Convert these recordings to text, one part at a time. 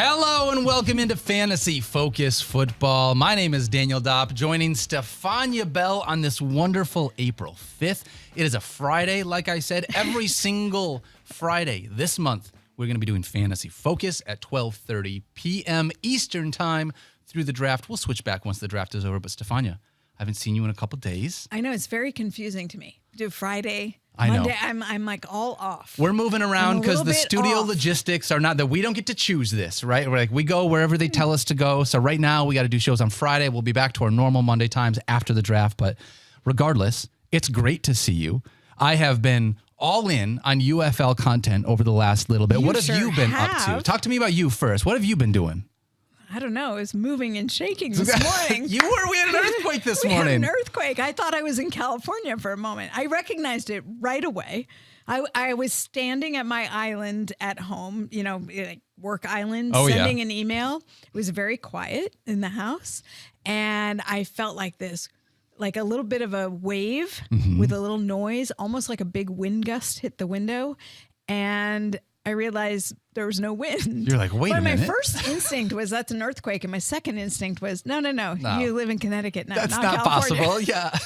Hello and welcome into Fantasy Focus Football. My name is Daniel Dopp, joining Stephania Bell on this wonderful April 5th. It is a Friday, like I said. Every single Friday this month, we're going to be doing Fantasy Focus at 12:30 p.m. Eastern Time through the draft. We'll switch back once the draft is over. But Stephania, I haven't seen you in a couple days. I know, it's very confusing to me. Do Friday, I know. Monday, I'm like all off. We're moving around because the studio logistics are not that we don't get to choose this, right? We're like, we go wherever they tell us to go. So right now we got to do shows on Friday. We'll be back to our normal Monday times after the draft. But regardless, it's great to see you. I have been all in on UFL content over the last little bit. What have you been up to? Talk to me about you first. What have you been doing? I don't know. It was moving and shaking this morning. We had an earthquake this morning. We had an earthquake. I thought I was in California for a moment. I recognized it right away. I was standing at my island at home, like work island, sending an email. It was very quiet in the house. And I felt like this, like a little bit of a wave with a little noise, almost like a big wind gust hit the window. And I realized there was no wind. You're like, wait a minute. My first instinct was that's an earthquake. And my second instinct was, no. You live in Connecticut now. That's not not California. possible. Yeah.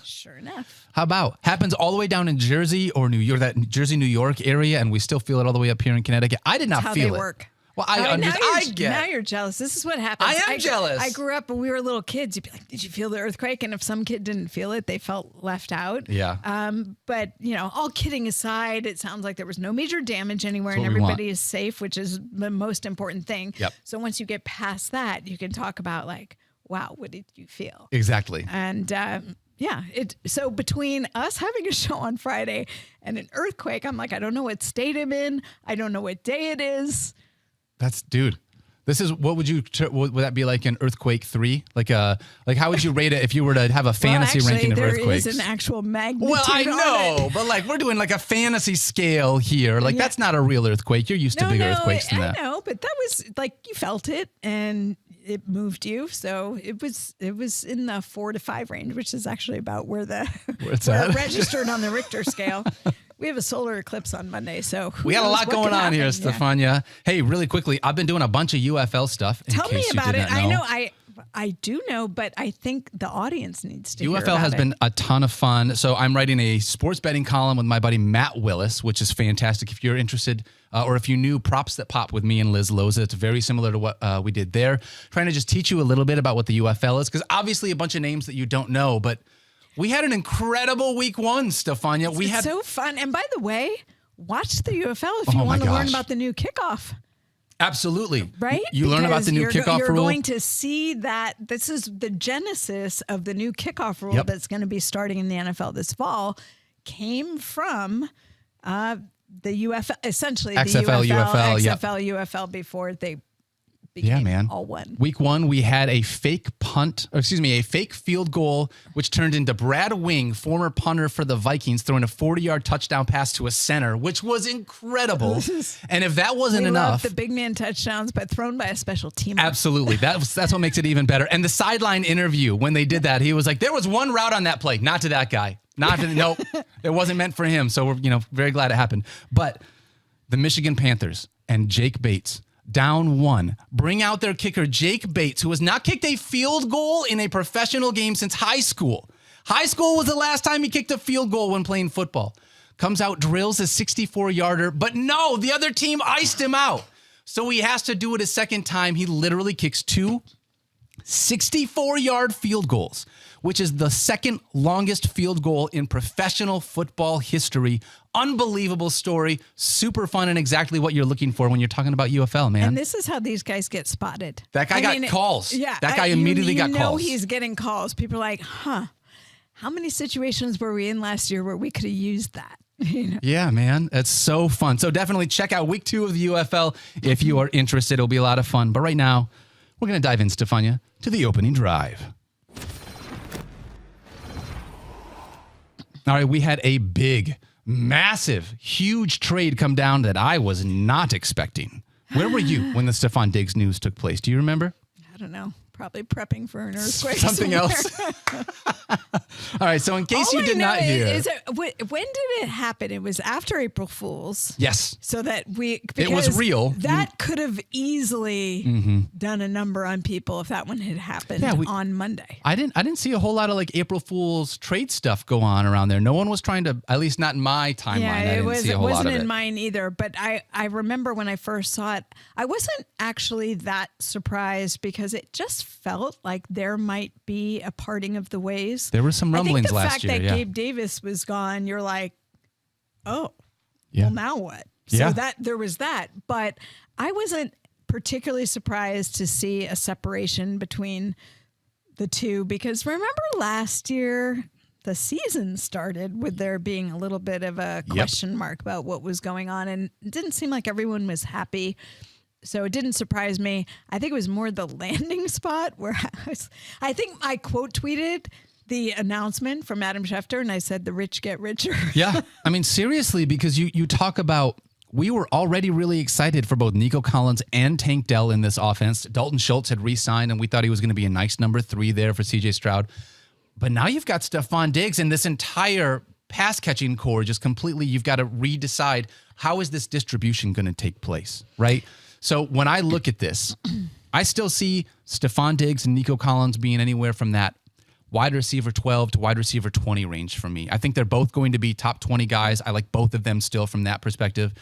Sure enough. How about happens all the way down in Jersey or New York, that Jersey, New York area, and we still feel it all the way up here in Connecticut. I did not That's feel how they it. work. Well, Now you're jealous. This is what happens. I am jealous. I grew up when we were little kids. You'd be like, did you feel the earthquake? And if some kid didn't feel it, they felt left out. Yeah. But, all kidding aside, it sounds like there was no major damage anywhere and everybody is safe, which is the most important thing. Yep. So once you get past that, you can talk about like, wow, what did you feel? Exactly. And so between us having a show on Friday and an earthquake, I'm like, I don't know what state I'm in. I don't know what day it is. Dude. This is what would that be like an earthquake 3? Like how would you rate it if you were to have a fantasy ranking of earthquakes? There is an actual magnitude. Well, I know, but like we're doing like a fantasy scale here. Like that's not a real earthquake. You're used to bigger earthquakes than that. I know, but that was like you felt it and it moved you. So it was in the 4 to 5 range, which is actually about where it registered on the Richter scale. We have a solar eclipse on Monday, so we got a lot going on here, Stephania. Hey, really quickly, I've been doing a bunch of UFL stuff. Tell me about it. I know I do know, but I think the audience needs to hear about it. UFL has been a ton of fun. So I'm writing a sports betting column with my buddy Matt Willis, which is fantastic. If you're interested or if you knew Props That Pop with me and Liz Loza, it's very similar to what we did there. Trying to just teach you a little bit about what the UFL is, because obviously a bunch of names that you don't know, but we had an incredible week 1, Stephania. It's so fun. And by the way, watch the UFL if you want to learn about the new kickoff. Absolutely. Right? You learn about the new kickoff rule. You're going to see that this is the genesis of the new kickoff rule that's going to be starting in the NFL this fall, came from the UFL, essentially XFL, the UFL, UFL before they became all one. Week 1, we had a fake field goal, which turned into Brad Wing, former punter for the Vikings, throwing a 40-yard touchdown pass to a center, which was incredible. And if that wasn't enough, love the big man touchdowns, but thrown by a special teamer. Absolutely, that's what makes it even better. And the sideline interview when they did that, he was like, "There was one route on that play, not to that guy, nope, it wasn't meant for him." So we're very glad it happened. But the Michigan Panthers and Jake Bates, down 1, bring out their kicker, Jake Bates, who has not kicked a field goal in a professional game since high school. High school was the last time he kicked a field goal when playing football. Comes out, drills a 64-yarder, but no, the other team iced him out. So he has to do it a second time. He literally kicks 2 64-yard field goals, which is the second longest field goal in professional football history. Unbelievable story. Super fun and exactly what you're looking for when you're talking about UFL, man. And this is how these guys get spotted. That guy got calls. Yeah. That guy immediately got calls. He's getting calls. People are like, how many situations were we in last year where we could have used that? Yeah, man. It's so fun. So definitely check out week 2 of the UFL if you are interested. It'll be a lot of fun. But right now, we're going to dive in, Stephania, to the opening drive. All right, we had a big, massive, huge trade come down that I was not expecting. Where were you when the Stefon Diggs news took place? Do you remember? I don't know. Probably prepping for an earthquake. Something else. All right. So in case All you I did know not hear. when did it happen? It was after April Fool's. Yes. So that it was real. That could have easily done a number on people if that one had happened on Monday. I didn't see a whole lot of like April Fool's trade stuff go on around there. No one was trying to, at least not in my timeline. Yeah, I didn't see a whole lot of it. Wasn't in mine either. But I remember when I first saw it, I wasn't actually that surprised because it just felt like there might be a parting of the ways. There were some rumblings I last year. think the fact that Gabe Davis was gone, you're like, oh, well, now what? So there was that. But I wasn't particularly surprised to see a separation between the two because remember last year, the season started with there being a little bit of a question mark about what was going on, and it didn't seem like everyone was happy. So it didn't surprise me. I think it was more the landing spot where I think I quote tweeted the announcement from Adam Schefter and I said, the rich get richer. Yeah. I mean, seriously, because you talk about, we were already really excited for both Nico Collins and Tank Dell in this offense. Dalton Schultz had re-signed and we thought he was going to be a nice number 3 there for CJ Stroud. But now you've got Stefon Diggs and this entire pass catching core just completely, you've got to redecide how is this distribution going to take place, right? So when I look at this, I still see Stefon Diggs and Nico Collins being anywhere from that wide receiver 12 to wide receiver 20 range for me. I think they're both going to be top 20 guys. I like both of them still from that perspective.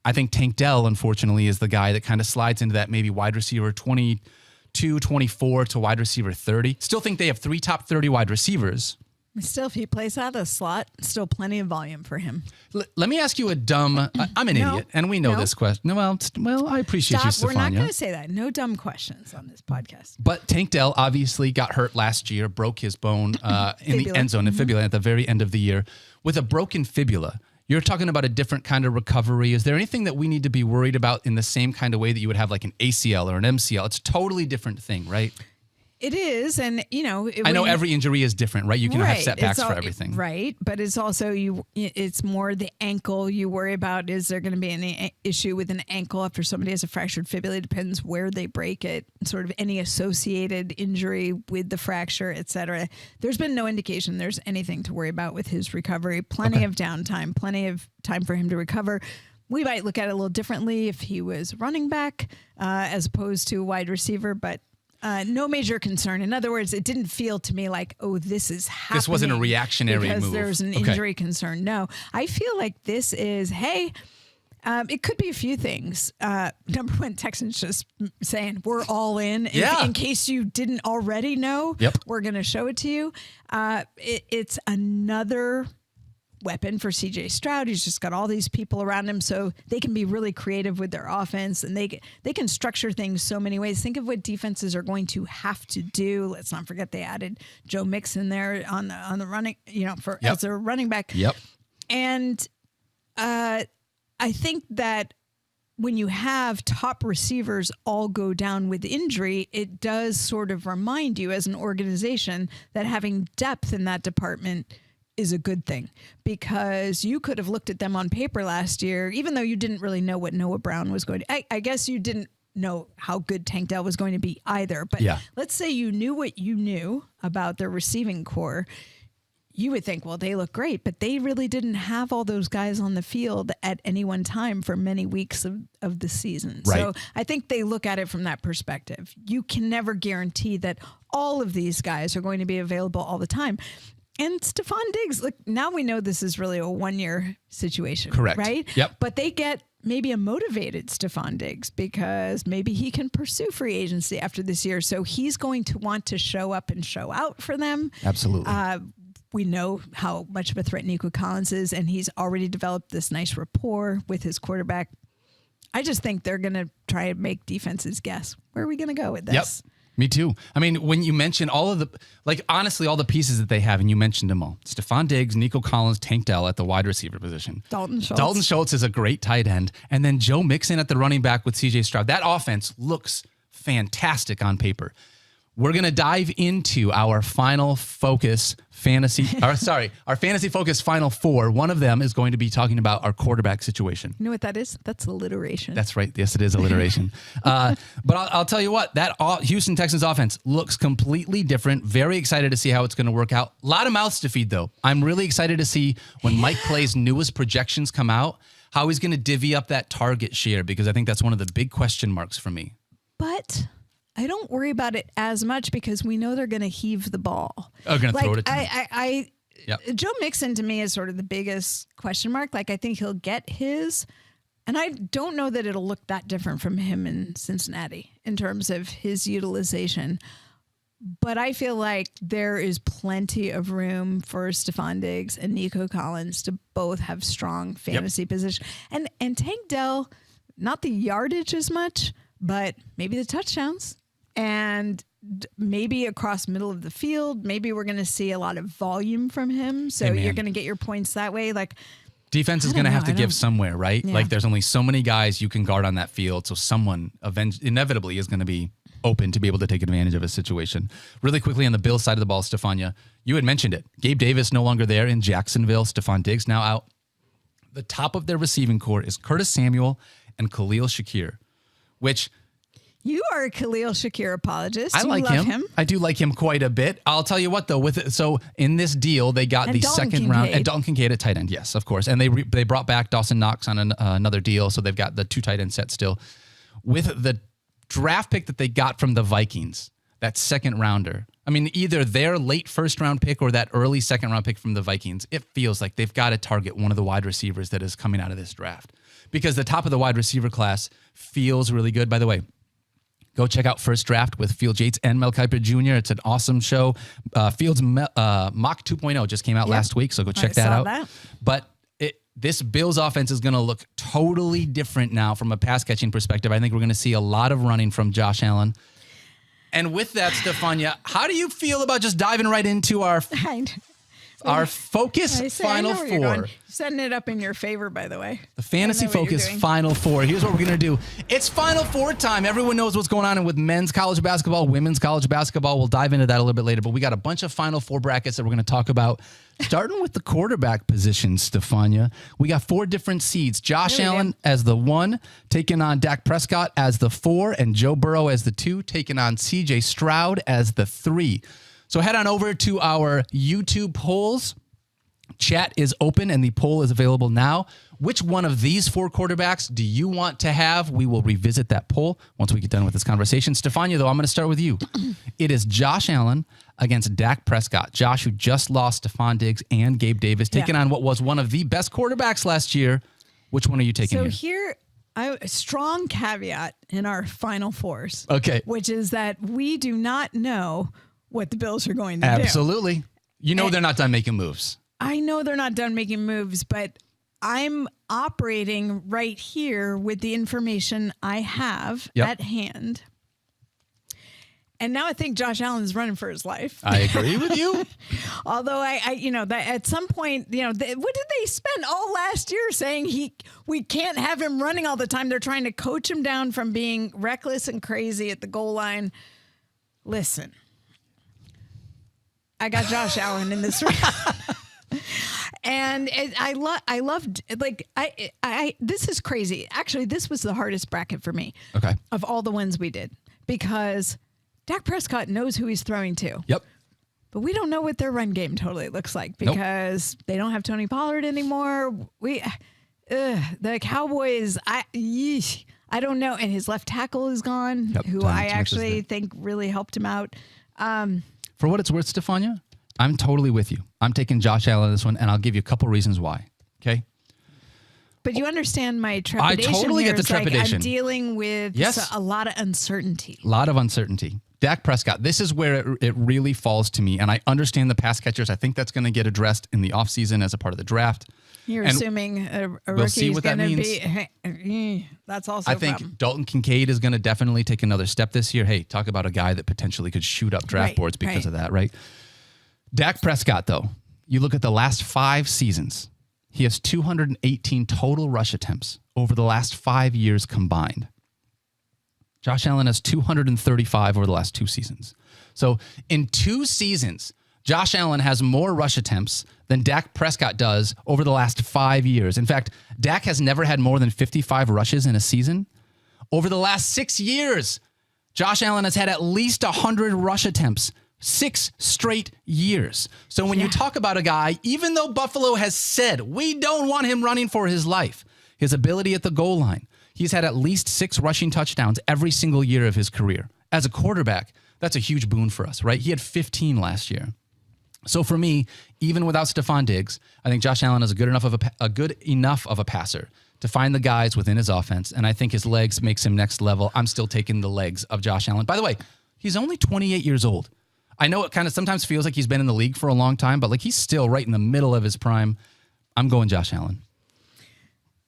I think Tank Dell, unfortunately, is the guy that kind of slides into that maybe wide receiver 22, 24 to wide receiver 30. Still think they have 3 top 30 wide receivers. Still, if he plays out of the slot, still plenty of volume for him. Let me ask you a dumb, I'm an idiot, and we know this question. Well, I appreciate you, Stephania. We're not going to say that. No dumb questions on this podcast. But Tank Dell obviously got hurt last year, broke his bone in the end zone, fibula at the very end of the year. With a broken fibula, you're talking about a different kind of recovery. Is there anything that we need to be worried about in the same kind of way that you would have like an ACL or an MCL? It's a totally different thing, right? It is, and I know every injury is different, right? You can have setbacks for everything, right? But it's also it's more the ankle you worry about. Is there going to be any issue with an ankle after somebody has a fractured fibula? It depends where they break it, sort of any associated injury with the fracture, etc. There's been no indication there's anything to worry about with his recovery. Plenty of downtime, plenty of time for him to recover. We might look at it a little differently if he was running back as opposed to a wide receiver, but. No major concern. In other words, it didn't feel to me like, oh, this is happening. This wasn't a reactionary move. Because there's an injury concern. No, I feel like this is, hey, it could be a few things. Number one, Texans just saying, we're all in. In case you didn't already know, we're going to show it to you. It's another weapon for CJ Stroud. He's just got all these people around him, so they can be really creative with their offense, and they can structure things so many ways. Think of what defenses are going to have to do. Let's not forget they added Joe Mixon there on the running, as a running back. And I think that when you have top receivers all go down with injury, it does sort of remind you as an organization that having depth in that department is a good thing, because you could have looked at them on paper last year, even though you didn't really know what Noah Brown was going to. I guess you didn't know how good Tank Dell was going to be either. But let's say you knew what you knew about their receiving core. You would think, well, they look great, but they really didn't have all those guys on the field at any one time for many weeks of the season. Right. So I think they look at it from that perspective. You can never guarantee that all of these guys are going to be available all the time. And Stefon Diggs, look, now we know this is really a 1-year situation. Correct. Right? Yep. But they get maybe a motivated Stefon Diggs because maybe he can pursue free agency after this year. So he's going to want to show up and show out for them. Absolutely. We know how much of a threat Nico Collins is, and he's already developed this nice rapport with his quarterback. I just think they're going to try and make defenses guess. Where are we going to go with this? Yep. Me too. I mean, when you mention all of the, honestly, all the pieces that they have, and you mentioned them all. Stefon Diggs, Nico Collins, Tank Dell at the wide receiver position. Dalton Schultz is a great tight end. And then Joe Mixon at the running back with CJ Stroud. That offense looks fantastic on paper. we're going to dive into our final focus our fantasy focus final four. One of them is going to be talking about our quarterback situation. You know what that is? That's alliteration. That's right. Yes, it is alliteration. But I'll tell you what, that Houston Texans offense looks completely different. Very excited to see how it's going to work out. A lot of mouths to feed, though. I'm really excited to see when Mike Clay's newest projections come out, how he's going to divvy up that target share, because I think that's one of the big question marks for me. But I don't worry about it as much because we know they're going to heave the ball. Oh, going to throw it at Yep. Joe Mixon to me is sort of the biggest question mark. Like, I think he'll get his, and I don't know that it'll look that different from him in Cincinnati in terms of his utilization. But I feel like there is plenty of room for Stefon Diggs and Nico Collins to both have strong fantasy position. And Tank Dell, not the yardage as much, but maybe the touchdowns. And maybe across middle of the field, maybe we're going to see a lot of volume from him. So you're going to get your points that way. Like, defense is going to have to give somewhere, right? Yeah. Like, there's only so many guys you can guard on that field. So someone inevitably is going to be open to be able to take advantage of a situation. Really quickly on the Bills side of the ball, Stephania, you had mentioned it. Gabe Davis no longer there in Jacksonville. Stefon Diggs now out. The top of their receiving core is Curtis Samuel and Khalil Shakir, which... You are a Khalil Shakir apologist. I like him. I do like him quite a bit. I'll tell you what, though, so in this deal, they got the second round, and Dalton Kincaid at tight end, yes, of course. And they brought back Dawson Knox on another deal, so they've got the 2 tight end set still. With the draft pick that they got from the Vikings, that second rounder, I mean, either their late first round pick or that early second round pick from the Vikings, it feels like they've got to target one of the wide receivers that is coming out of this draft. Because the top of the wide receiver class feels really good. By the way, go check out First Draft with Field Yates and Mel Kiper Jr. It's an awesome show. Fields Mock 2.0 just came out last week, so go check that out. But this Bills offense is going to look totally different now from a pass catching perspective. I think we're going to see a lot of running from Josh Allen. And with that, Stephania, how do you feel about just diving right into our focus Final Four? Setting it up in your favor, by the way. The Fantasy Focus Final Four. Here's what we're going to do. It's Final Four time. Everyone knows what's going on with men's college basketball, women's college basketball. We'll dive into that a little bit later, but we got a bunch of Final Four brackets that we're going to talk about. Starting with the quarterback position, Stephania. We got 4 different seeds. Josh Allen as the 1, taking on Dak Prescott as the 4, and Joe Burrow as the 2, taking on CJ Stroud as the 3. So head on over to our YouTube polls. Chat is open and the poll is available now. Which one of these 4 quarterbacks do you want to have? We will revisit that poll once we get done with this conversation. Stephania, though, I'm going to start with you. It is Josh Allen against Dak Prescott. Josh, who just lost Stefon Diggs and Gabe Davis, taking on what was one of the best quarterbacks last year. Which one are you taking here? A strong caveat in our Final Fours. Okay. Which is that we do not know what the Bills are going to do. Absolutely. You know they're not done making moves. I know they're not done making moves, but I'm operating right here with the information I have at hand. And now I think Josh Allen's running for his life. I agree with you. Although that at some point, what did they spend all last year saying we can't have him running all the time? They're trying to coach him down from being reckless and crazy at the goal line. Listen, I got Josh Allen in this round. And I loved, like, this is crazy. Actually, this was the hardest bracket for me. Okay. Of all the ones we did, because Dak Prescott knows who he's throwing to. Yep. But we don't know what their run game totally looks like because they don't have Tony Pollard anymore. The Cowboys, I don't know. And his left tackle is gone, who I actually think really helped him out. For what it's worth, Stephania, I'm totally with you. I'm taking Josh Allen in this one, and I'll give you a couple reasons why. Okay? But you understand my trepidation. I totally get the trepidation. I'm dealing with a lot of uncertainty. A lot of uncertainty. Dak Prescott, this is where it really falls to me, and I understand the pass catchers. I think that's going to get addressed in the offseason as a part of the draft. You're assuming a rookie is going to be... That's also I think Dalton Kincaid is going to definitely take another step this year. Hey, talk about a guy that potentially could shoot up draft boards because of that, right? Dak Prescott, though, you look at the last 5 seasons, he has 218 total rush attempts over the last 5 years combined. Josh Allen has 235 over the last 2 seasons. So in 2 seasons, Josh Allen has more rush attempts than Dak Prescott does over the last 5 years. In fact, Dak has never had more than 55 rushes in a season. Over the last 6 years, Josh Allen has had at least 100 rush attempts. 6 straight years. So when you talk about a guy, even though Buffalo has said, we don't want him running for his life, his ability at the goal line, he's had at least 6 rushing touchdowns every single year of his career. As a quarterback, that's a huge boon for us, right? He had 15 last year. So for me, even without Stefon Diggs, I think Josh Allen is a good enough of a passer to find the guys within his offense, and I think his legs makes him next level. I'm still taking the legs of Josh Allen. By the way, he's only 28 years old. I know it kind of sometimes feels like he's been in the league for a long time, but like he's still right in the middle of his prime. I'm going Josh Allen.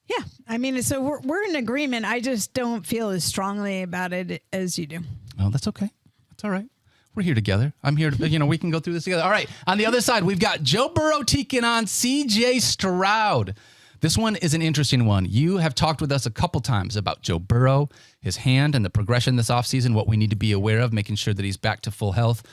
Yeah, I mean, so we're in agreement. I just don't feel as strongly about it as you do. Oh, that's okay. That's all right. We're here together. I'm here to, we can go through this together. All right. On the other side, we've got Joe Burrow taking on CJ Stroud. This one is an interesting one. You have talked with us a couple times about Joe Burrow, his hand, and the progression this offseason, what we need to be aware of, making sure that he's back to full health.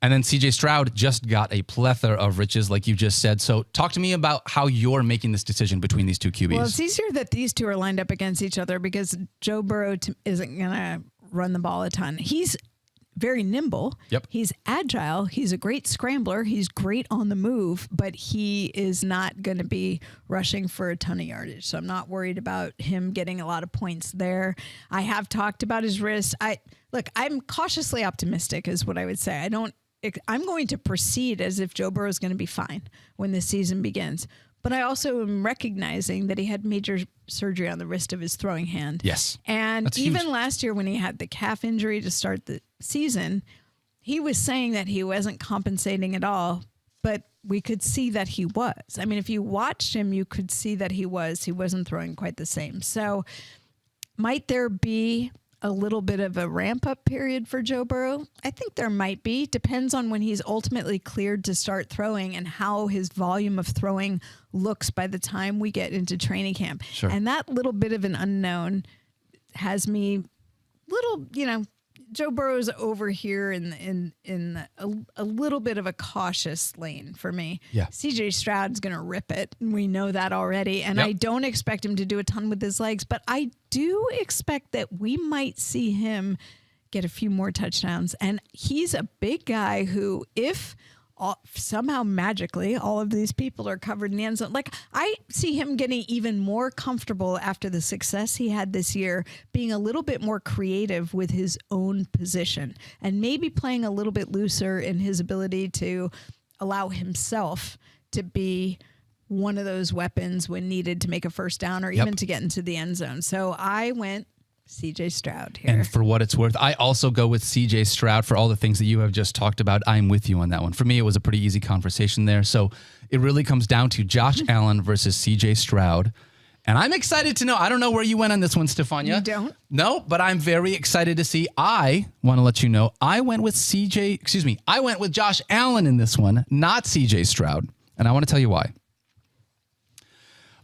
And then CJ Stroud just got a plethora of riches, like you just said. So talk to me about how you're making this decision between these 2 QBs. Well, it's easier that these 2 are lined up against each other because Joe Burrow isn't going to run the ball a ton. He's very nimble. Yep. He's agile. He's a great scrambler. He's great on the move, but he is not going to be rushing for a ton of yardage. So I'm not worried about him getting a lot of points there. I have talked about his wrist. I'm cautiously optimistic is what I would say. I'm going to proceed as if Joe Burrow is going to be fine when the season begins. But I also am recognizing that he had major surgery on the wrist of his throwing hand. Yes. And that's even huge. Last year when he had the calf injury to start the season, he was saying that he wasn't compensating at all, but we could see that he was. I mean, if you watched him, you could see that he wasn't throwing quite the same. So might there be a little bit of a ramp up period for Joe Burrow? I think there might be. Depends on when he's ultimately cleared to start throwing and how his volume of throwing looks by the time we get into training camp. Sure. And that little bit of an unknown has me Joe Burrow's over here in a little bit of a cautious lane for me. Yeah. CJ Stroud's going to rip it. And we know that already. And Yep. I don't expect him to do a ton with his legs, but I do expect that we might see him get a few more touchdowns. And he's a big guy who, if somehow magically all of these people are covered in the end zone, like I see him getting even more comfortable after the success he had this year, being a little bit more creative with his own position and maybe playing a little bit looser in his ability to allow himself to be one of those weapons when needed to make a first down or even to get into the end zone. So I went CJ Stroud here. And for what it's worth, I also go with CJ Stroud for all the things that you have just talked about. I'm with you on that one. For me, it was a pretty easy conversation there. So it really comes down to Josh Allen versus CJ Stroud. And I'm excited to know. I don't know where you went on this one, Stephania. You don't? No, but I'm very excited to see. I want to let you know, I went with Josh Allen in this one, not CJ Stroud. And I want to tell you why.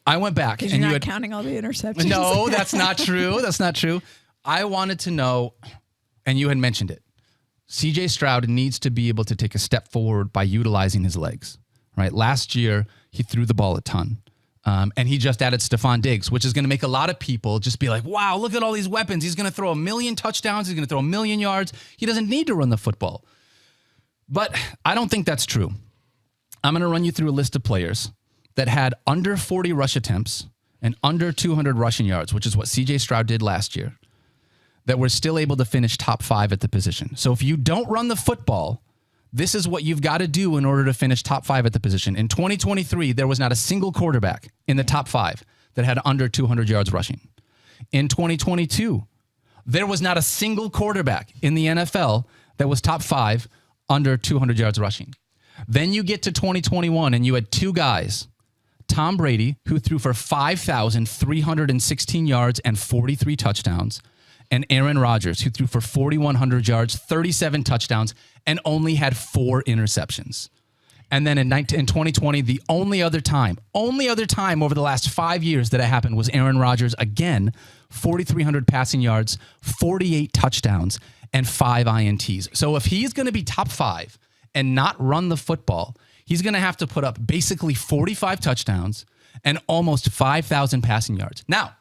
I went back and you're not counting all the interceptions. No, that's not true. That's not true. I wanted to know, and you had mentioned it, CJ Stroud needs to be able to take a step forward by utilizing his legs, right? Last year, he threw the ball a ton. And he just added Stefon Diggs, which is going to make a lot of people just be like, wow, look at all these weapons. He's going to throw 1 million touchdowns. He's going to throw 1 million yards. He doesn't need to run the football. But I don't think that's true. I'm going to run you through a list of players that had under 40 rush attempts and under 200 rushing yards, which is what CJ Stroud did last year, that were still able to finish top 5 at the position. So if you don't run the football, this is what you've got to do in order to finish top 5 at the position. In 2023, there was not a single quarterback in the top 5 that had under 200 yards rushing. In 2022, there was not a single quarterback in the NFL that was top 5 under 200 yards rushing. Then you get to 2021 and you had 2 guys, Tom Brady, who threw for 5,316 yards and 43 touchdowns, and Aaron Rodgers, who threw for 4,100 yards, 37 touchdowns, and only had 4 interceptions. And then in 2020, the only other time over the last 5 years that it happened was Aaron Rodgers again, 4,300 passing yards, 48 touchdowns, and 5 INTs. So if he's going to be top 5 and not run the football, he's going to have to put up basically 45 touchdowns and almost 5,000 passing yards. Now,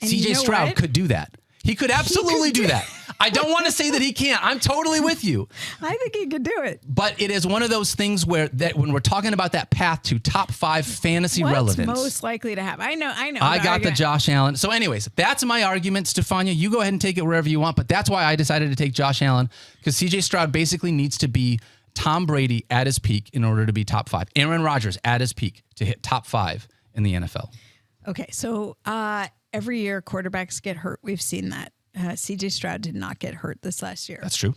CJ Stroud could do that. He could absolutely do that. I don't want to say that he can't. I'm totally with you. I think he could do it. But it is one of those things where that when we're talking about that path to top 5 fantasy relevance. What's most likely to happen? I know. I got the Josh Allen. So anyways, that's my argument, Stephania. You go ahead and take it wherever you want. But that's why I decided to take Josh Allen, because CJ Stroud basically needs to be Tom Brady at his peak in order to be top 5. Aaron Rodgers at his peak to hit top 5 in the NFL. Okay, so every year quarterbacks get hurt. We've seen that. CJ Stroud did not get hurt this last year. That's true.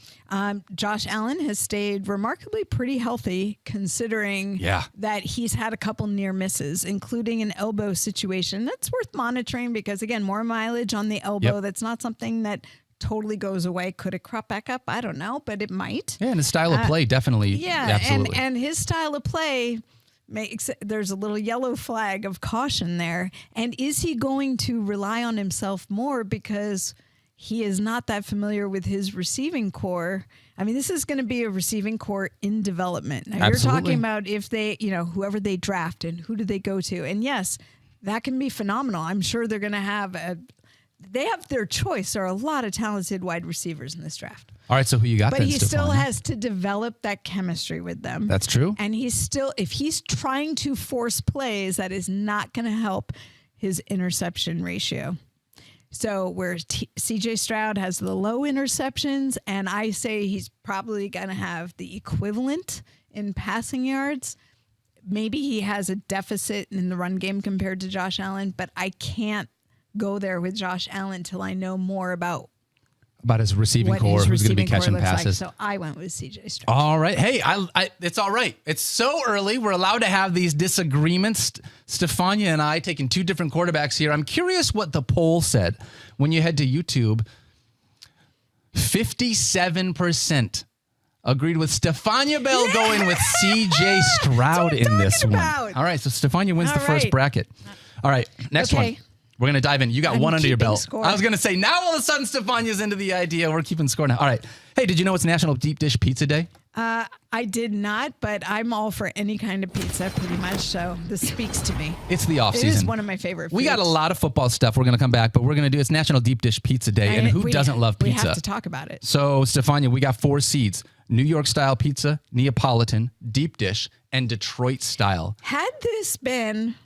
Josh Allen has stayed remarkably pretty healthy, considering that he's had a couple near misses, including an elbow situation. That's worth monitoring because, again, more mileage on the elbow. That's not something that totally goes away. Could it crop back up? I don't know, but it might. Yeah, and his style of play definitely. Yeah, absolutely. And his style of play there's a little yellow flag of caution there. And is he going to rely on himself more because he is not that familiar with his receiving core? I mean, this is going to be a receiving core in development. Now, you're talking about if they, whoever they draft and who do they go to. And yes, that can be phenomenal. I'm sure they're going to have they have their choice. There are a lot of talented wide receivers in this draft. All right, so who you got? But he still has to develop that chemistry with them. That's true. And if he's trying to force plays, that is not going to help his interception ratio. So where CJ Stroud has the low interceptions, and I say he's probably going to have the equivalent in passing yards. Maybe he has a deficit in the run game compared to Josh Allen, but I can't go there with Josh Allen until I know more about his receiving core, who's going to be catching passes. So I went with CJ Stroud. All right. Hey, it's all right. It's so early. We're allowed to have these disagreements. Stephania and I taking 2 different quarterbacks here. I'm curious what the poll said when you head to YouTube. 57% agreed with Stephania Bell going with CJ Stroud in this one. All right. So Stephania wins the first bracket. All right. Next one. We're going to dive in. You got one under your belt. Score. I was going to say, now all of a sudden, Stephania's into the idea. We're keeping score now. All right. Hey, did you know it's National Deep Dish Pizza Day? I did not, but I'm all for any kind of pizza pretty much. So this speaks to me. It's the off season. It is one of my favorite foods. We got a lot of football stuff we're going to come back, but we're going to do it's National Deep Dish Pizza Day. And who doesn't love pizza? We have to talk about it. So, Stephania, we got 4 seeds. New York style pizza, Neapolitan, deep dish, and Detroit style. Had this been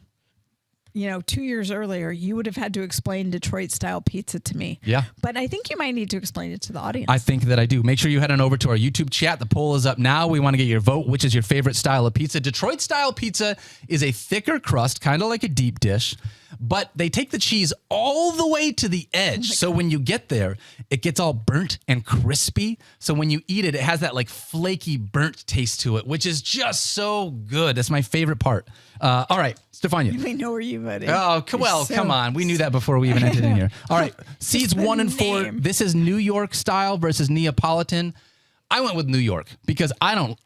2 years earlier, you would have had to explain Detroit style pizza to me. Yeah. But I think you might need to explain it to the audience. I think that I do. Make sure you head on over to our YouTube chat. The poll is up now. We want to get your vote. Which is your favorite style of pizza? Detroit style pizza is a thicker crust, kind of like a deep dish, but they take the cheese all the way to the edge. So when you get there, it gets all burnt and crispy. So when you eat it, it has that like flaky burnt taste to it, which is just so good. That's my favorite part. All right, Stephania. We know where you voted. Oh, come on. We knew that before we even entered in here. All right, seeds 1 and 4. This is New York style versus Neapolitan. I went with New York because I don't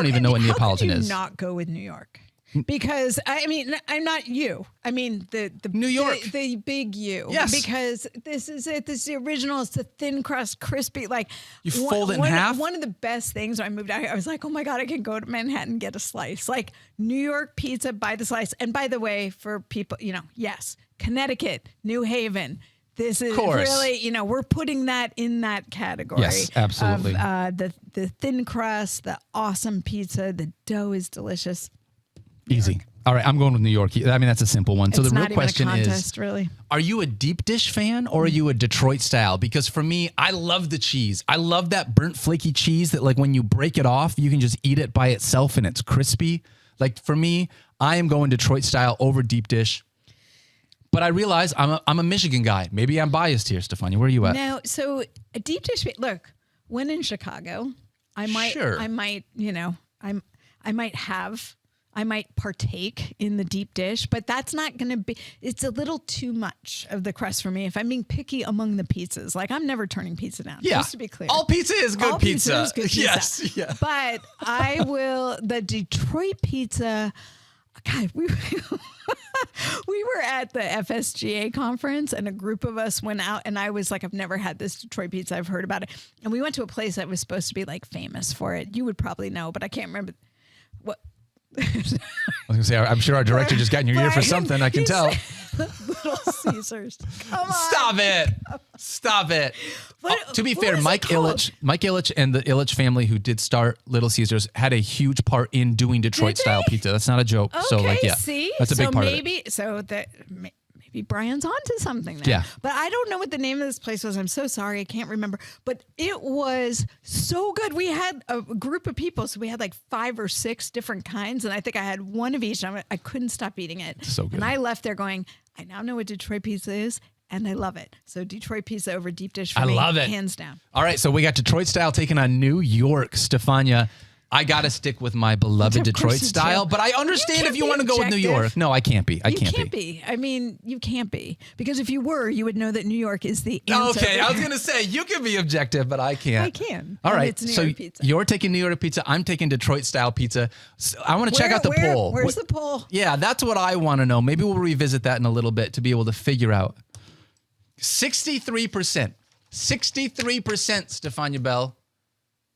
even know what Neapolitan is. Not go with New York. Because I'm not you. I mean the New York, the big you. Yes. Because this is it. This is the original. It's the thin crust, crispy. Like you fold it in half. One of the best things when I moved out here, I was like, oh my god, I can go to Manhattan and get a slice. Like New York pizza by the slice. And by the way, for people, yes, Connecticut, New Haven. This is really, we're putting that in that category. Yes, absolutely. Of, the thin crust, the awesome pizza, the dough is delicious. Easy. All right, I'm going with New York. I mean, that's a simple one. So the real question is, really. Are you a deep dish fan or are you a Detroit style? Because for me, I love the cheese. I love that burnt flaky cheese that like when you break it off, you can just eat it by itself and it's crispy. Like for me, I am going Detroit style over deep dish. But I realize I'm a Michigan guy. Maybe I'm biased here, Stephania. Where are you at? No, so a deep dish. Look, when in Chicago, I might have I might partake in the deep dish, but that's not going to be, it's a little too much of the crust for me. If I'm being picky among the pizzas, like I'm never turning pizza down, just to be clear. All pizza is good pizza. Is good pizza. Yes. Yeah. But I will, the Detroit pizza, God, we were at the FSGA conference and a group of us went out and I was like, I've never had this Detroit pizza. I've heard about it. And we went to a place that was supposed to be like famous for it. You would probably know, but I can't remember what. I was going to say, I'm sure our director just got in your ear for something. I can tell. Little Caesars. Come on. Stop it. To be fair, Mike Ilitch and the Ilitch family who did start Little Caesars had a huge part in doing Detroit style pizza. That's not a joke. Okay, so like, yeah, see? that's a big part maybe, of it. So that maybe Brian's onto something there. Yeah. But I don't know what the name of this place was. I'm so sorry. I can't remember. But it was so good. We had a group of people. So we had like 5 or 6 different kinds. And I think I had one of each. And I couldn't stop eating it. So good. And I left there going, I now know what Detroit pizza is. And I love it. So Detroit pizza over deep dish for me. I love it. Hands down. All right. So we got Detroit style taking on New York. Stephania, I got to stick with my beloved Detroit style, but I understand if you want to go with New York. No, I can't be. You can't be. I mean, you can't be. Because if you were, you would know that New York is the answer. Okay, I was going to say, you can be objective, but I can't. I can. All right, it's New so York pizza. You're taking New York pizza. I'm taking Detroit style pizza. So I want to check out the poll. Where's the poll? Yeah, that's what I want to know. Maybe we'll revisit that in a little bit to be able to figure out. 63%, Stephania Bell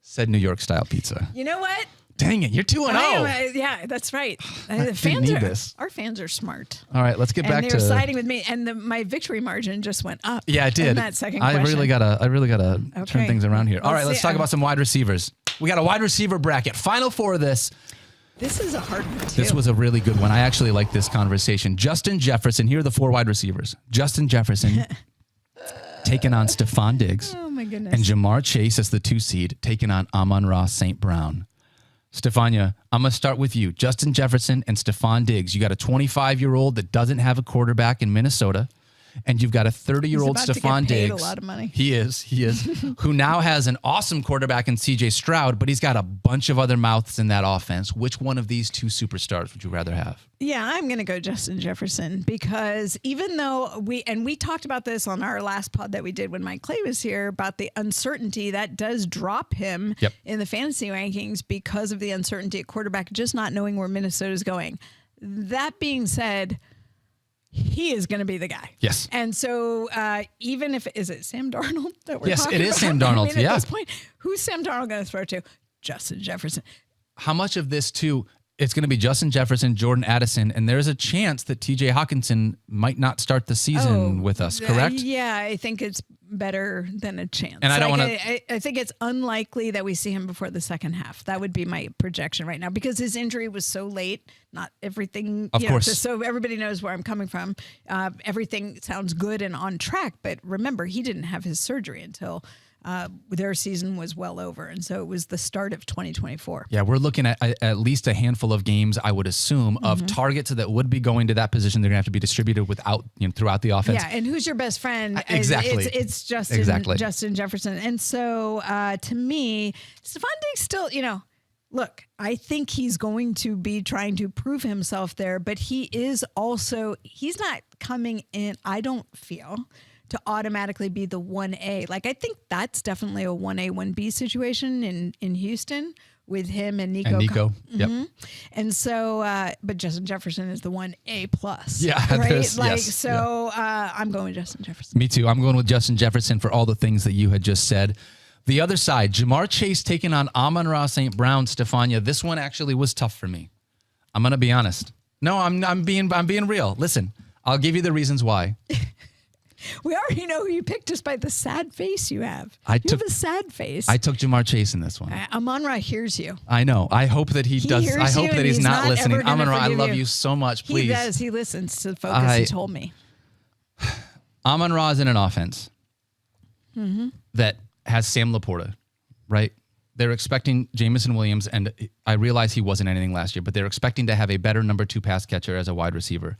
said New York style pizza. You know what? Dang it, you're 2-0. Yeah, that's right. Our fans are smart. All right, let's get back to. And they're siding with me, and my victory margin just went up. Yeah, it did. In that second question. I really gotta turn things around here. All right, let's talk about some wide receivers. We got a wide receiver bracket. Final 4 of this. This is a hard one, too. This was a really good one. I actually like this conversation. Justin Jefferson. Here are the 4 wide receivers. Justin Jefferson taking on Stefon Diggs. Oh, my goodness. And Jamar Chase as the 2 seed taking on Amon-Ra St. Brown. Stephania, I'm going to start with you. Justin Jefferson and Stefon Diggs. You got a 25-year-old that doesn't have a quarterback in Minnesota, and you've got a 30-year-old Stefon Diggs. Paid a lot of money. He is, who now has an awesome quarterback in C.J. Stroud, but he's got a bunch of other mouths in that offense. Which one of these 2 superstars would you rather have? Yeah, I'm going to go Justin Jefferson because even though we talked about this on our last pod that we did when Mike Clay was here about the uncertainty that does drop him in the fantasy rankings because of the uncertainty at quarterback, just not knowing where Minnesota's going. That being said, he is going to be the guy. Yes. And so even if, is it Sam Darnold that we're talking about? Yes, it is Sam Darnold. I mean, at this point, who's Sam Darnold going to throw to? Justin Jefferson. How much of this, too, it's going to be Justin Jefferson, Jordan Addison, and there's a chance that TJ Hawkinson might not start the season with us, correct? Yeah, I think it's better than a chance. And I don't want to. I think it's unlikely that we see him before the second half. That would be my projection right now because his injury was so late. Not everything. Of course. So everybody knows where I'm coming from. Everything sounds good and on track, but remember, he didn't have his surgery until their season was well over. And so it was the start of 2024. Yeah, we're looking at least a handful of games, I would assume, of targets that would be going to that position. They're going to have to be distributed throughout the offense. Yeah, and who's your best friend? Exactly. It's Justin Jefferson. And so to me, Stefon Diggs still, look, I think he's going to be trying to prove himself there, but he's not coming in, I don't feel, to automatically be the 1A. Like, I think that's definitely a 1A, 1B situation in Houston with him and Nico. Yep. And so, but Justin Jefferson is the 1A plus. Yeah. Right? I'm going with Justin Jefferson. Me too. I'm going with Justin Jefferson for all the things that you had just said. The other side, Jamar Chase taking on Amon-Ra St. Brown. Stephania, this one actually was tough for me. I'm going to be honest. No, I'm being real. Listen, I'll give you the reasons why. We already know who you picked just by the sad face you have. You have a sad face. I took Jamar Chase in this one. Amon-Ra hears you. I know. I hope that he does. I hope that he's not listening. Amon-Ra, I love you so much. Please. He does. He listens to the focus. He told me. Amon-Ra is in an offense that has Sam Laporta, right? They're expecting Jamison Williams, and I realize he wasn't anything last year, but they're expecting to have a better number 2 pass catcher as a wide receiver.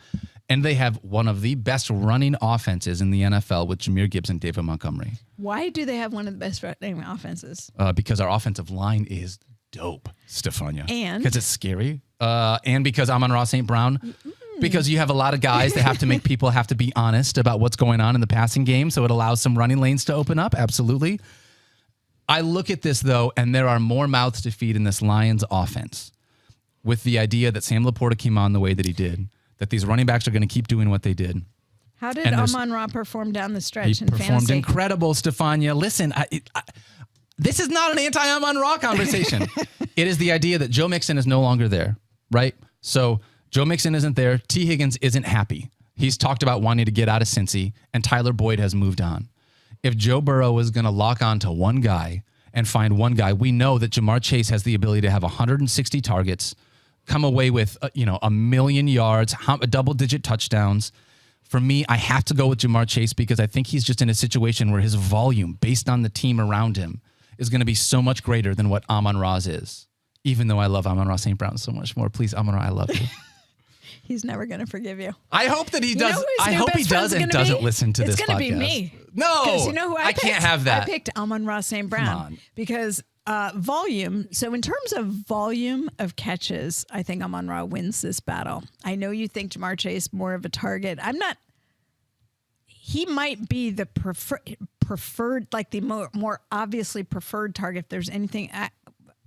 And they have one of the best running offenses in the NFL with Jahmyr Gibbs and David Montgomery. Why do they have one of the best running offenses? Because our offensive line is dope, Stephania. And? Because it's scary. and because Amon-Ra St. Brown, because you have a lot of guys that have to make people have to be honest about what's going on in the passing game, so it allows some running lanes to open up. Absolutely. I look at this, though, and there are more mouths to feed in this Lions offense with the idea that Sam Laporta came on the way that he did, that these running backs are going to keep doing what they did. How did Amon-Ra perform down the stretch in fantasy? He performed incredible, Stephania. Listen, this is not an anti-Amon-Ra conversation. It is the idea that Joe Mixon is no longer there, right? So Joe Mixon isn't there. T. Higgins isn't happy. He's talked about wanting to get out of Cincy, and Tyler Boyd has moved on. If Joe Burrow is going to lock on to one guy and find one guy, we know that Jamar Chase has the ability to have 160 targets, come away with 1 million yards, double-digit touchdowns. For me, I have to go with Jamar Chase because I think he's just in a situation where his volume, based on the team around him, is going to be so much greater than what Amon-Ra's is. Even though I love Amon-Ra St. Brown so much more. Please, Amon-Ra, I love you. He's never going to forgive you. I hope that he does. I hope he does and doesn't listen to this podcast. It's going to be me. No, because you know who I picked? Can't have that. I picked Amon-Ra St. Brown because volume. So in terms of volume of catches, I think Amon-Ra wins this battle. I know you think Jamar Chase more of a target. I'm not. He might be the preferred, like the more obviously preferred target. If there's anything,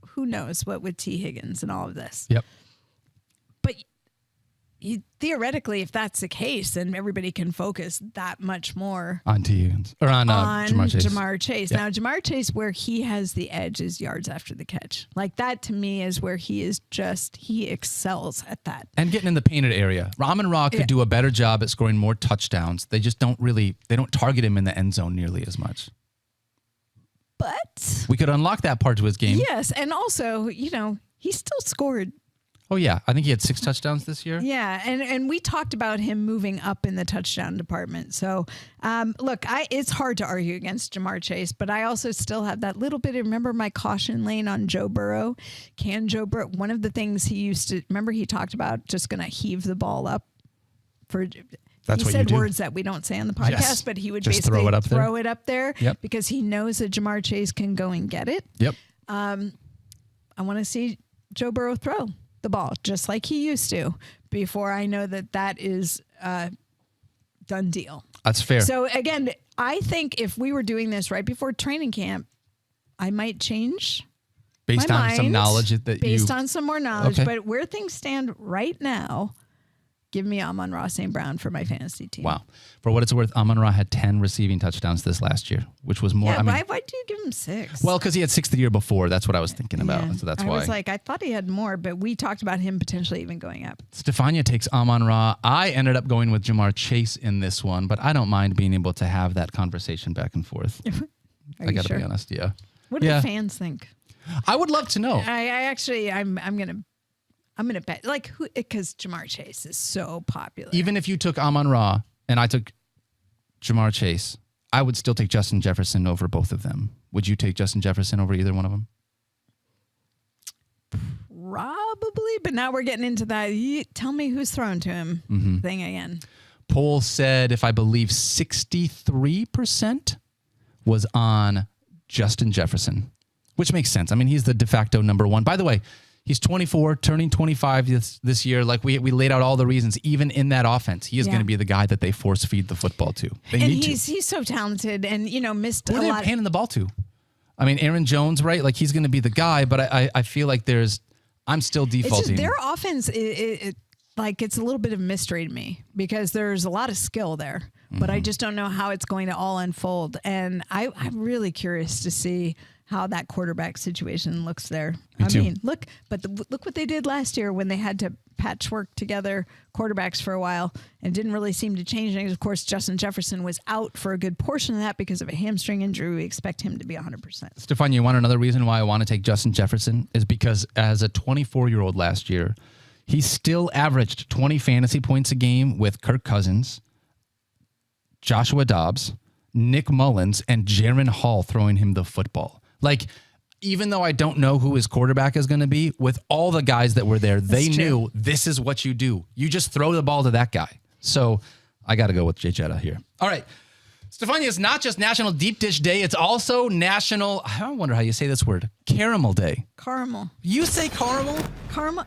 who knows what with T. Higgins and all of this. Yep. But theoretically, if that's the case, then everybody can focus that much more on T. Higgins or on Jamar Chase. Yep. Now, Jamar Chase, where he has the edge is yards after the catch. Like that to me is where he excels at that. And getting in the painted area. Amon-Ra could do a better job at scoring more touchdowns. They just don't target him in the end zone nearly as much. But we could unlock that part to his game. Yes, and also, he still scored. Oh, yeah. I think he had 6 touchdowns this year. Yeah, and we talked about him moving up in the touchdown department. So, look, it's hard to argue against Jamar Chase, but I also still have that little bit of, remember my caution lane on Joe Burrow? Can Joe Burrow, one of the things he talked about just going to heave the ball up for... That's he what said you do. words that we don't say on the podcast, but he would just basically throw it up there yep. because he knows that Jamar Chase can go and get it. Yep. I want to see Joe Burrow throw the ball just like he used to before I know that is a done deal. That's fair. So again, I think if we were doing this right before training camp, I might change based my on mind, some knowledge based on some more knowledge. Okay. But where things stand right now, give me Amon-Ra St. Brown for my fantasy team. Wow. For what it's worth, Amon-Ra had 10 receiving touchdowns this last year, which was more. Yeah, why do you give him 6? Well, because he had 6 the year before. That's what I was thinking about. Yeah. So that's why. I was like, I thought he had more, but we talked about him potentially even going up. Stephania takes Amon-Ra. I ended up going with Jamar Chase in this one, but I don't mind being able to have that conversation back and forth. I got to be honest. Yeah. What do the fans think? I would love to know. I'm gonna bet because Jamar Chase is so popular. Even if you took Amon-Ra and I took Jamar Chase, I would still take Justin Jefferson over both of them. Would you take Justin Jefferson over either one of them? Probably, but now we're getting into that. Tell me who's thrown to him thing again. Poll said, if I believe 63% was on Justin Jefferson, which makes sense. I mean, he's the de facto number one. By the way, he's 24, turning 25 this year. Like we laid out all the reasons. Even in that offense, he is going to be the guy that they force feed the football to. He's so talented, and missed a lot. Who are they handing the ball to? I mean, Aaron Jones, right? Like he's going to be the guy, but I feel like I'm still defaulting. Their offense, it's a little bit of mystery to me because there's a lot of skill there, but I just don't know how it's going to all unfold. And I'm really curious to see how that quarterback situation looks there. Look what they did last year when they had to patchwork together quarterbacks for a while and didn't really seem to change things. Of course, Justin Jefferson was out for a good portion of that because of a hamstring injury. We expect him to be 100%. Stefania, you want another reason why I want to take Justin Jefferson is because as a 24-year-old last year, he still averaged 20 fantasy points a game with Kirk Cousins, Joshua Dobbs, Nick Mullins, and Jaron Hall throwing him the football. Like, even though I don't know who his quarterback is going to be, with all the guys that were there, they knew this is what you do. You just throw the ball to that guy. So I got to go with Jay Jetta here. All right. Stephania, it's not just National Deep Dish Day. It's also National, I wonder how you say this word, Caramel Day. Caramel. You say caramel? Caramel.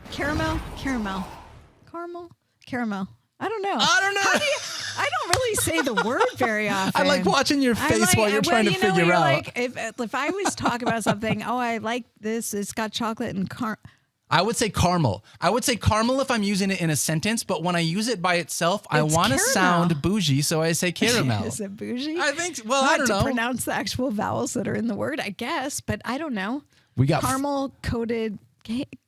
I don't know. I don't really say the word very often. I like watching your face while you're trying to figure out. Like, if I was talking about something, I like this. It's got chocolate and I would say caramel. I would say caramel if I'm using it in a sentence, but when I use it by itself, I want to sound bougie, so I say caramel. Is it bougie? I think. Well, I don't know. To pronounce the actual vowels that are in the word, I guess, but I don't know. We got caramel coated cake.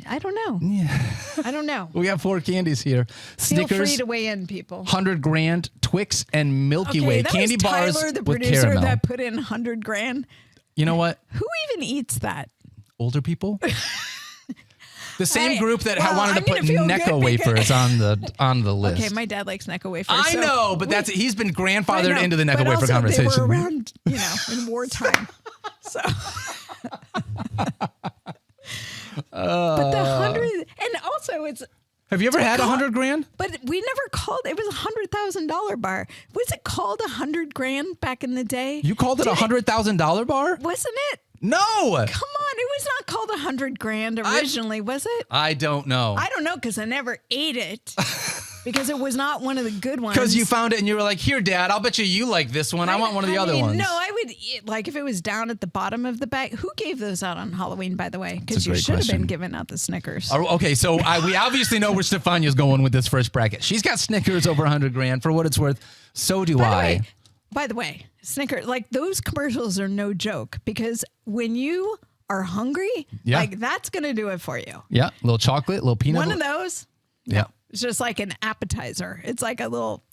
I don't know. Yeah. I don't know. We got 4 candies here. Snickers, feel free to weigh in, people. 100 grand, Twix, and Milky Way that candy was bars Tyler, the with producer, caramel. that put in 100 grand. You know what? Who even eats that? Older people. The same group that wanted to put feel Necco wafers on the list. Okay, my dad likes Necco wafers. I know, but he's been grandfathered into the Necco wafer conversation. They were around, in wartime. So, but the 100, and also it's. Have you ever had 100 grand? But we never called it. Was $100,000 bar. Was it called 100 grand back in the day? You called it $100,000 bar? Wasn't it? No. Come on, it was not called 100 grand originally, was it? I don't know. I don't know because I never ate it because it was not one of the good ones. Because you found it and you were like, "Here, Dad, I'll bet you like this one. I want one of the other ones." No, I would eat, like if it was down at the bottom of the bag. Who gave those out on Halloween, by the way? Because you should have been giving out the Snickers. Okay, so we obviously know where Stephania's going with this first bracket. She's got Snickers over 100 grand. For what it's worth, so do I. By the way, Snickers, like those commercials are no joke because when you are hungry, like that's going to do it for you. Yeah. A little chocolate, a little peanut. One of those. Yeah. It's just like an appetizer. It's like a little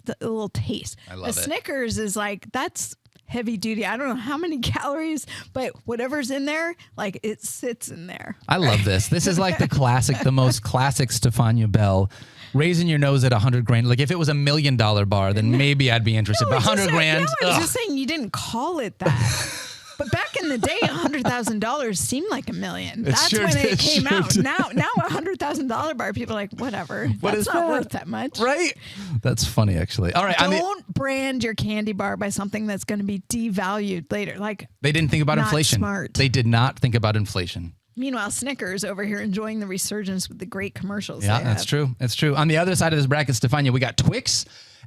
taste. I love it. Snickers is like, that's heavy duty. I don't know how many calories, but whatever's in there, like it sits in there. I love this. This is like the most classic Stephania Bell. Raising your nose at 100 grand. Like if it was $1 million bar, then maybe I'd be interested. But 100 grand. I was just saying you didn't call it that. But back in the day, $100,000 seemed like $1 million. That's when it came out. Now a $100,000 bar, people are like, whatever. That's not worth that much. Right? That's funny, actually. All right. Don't brand your candy bar by something that's going to be devalued later. Like they didn't think about inflation. Smart. They did not think about inflation. Meanwhile, Snickers over here enjoying the resurgence with the great commercials. Yeah, that's true. It's true. On the other side of this bracket, Stephania, we got Twix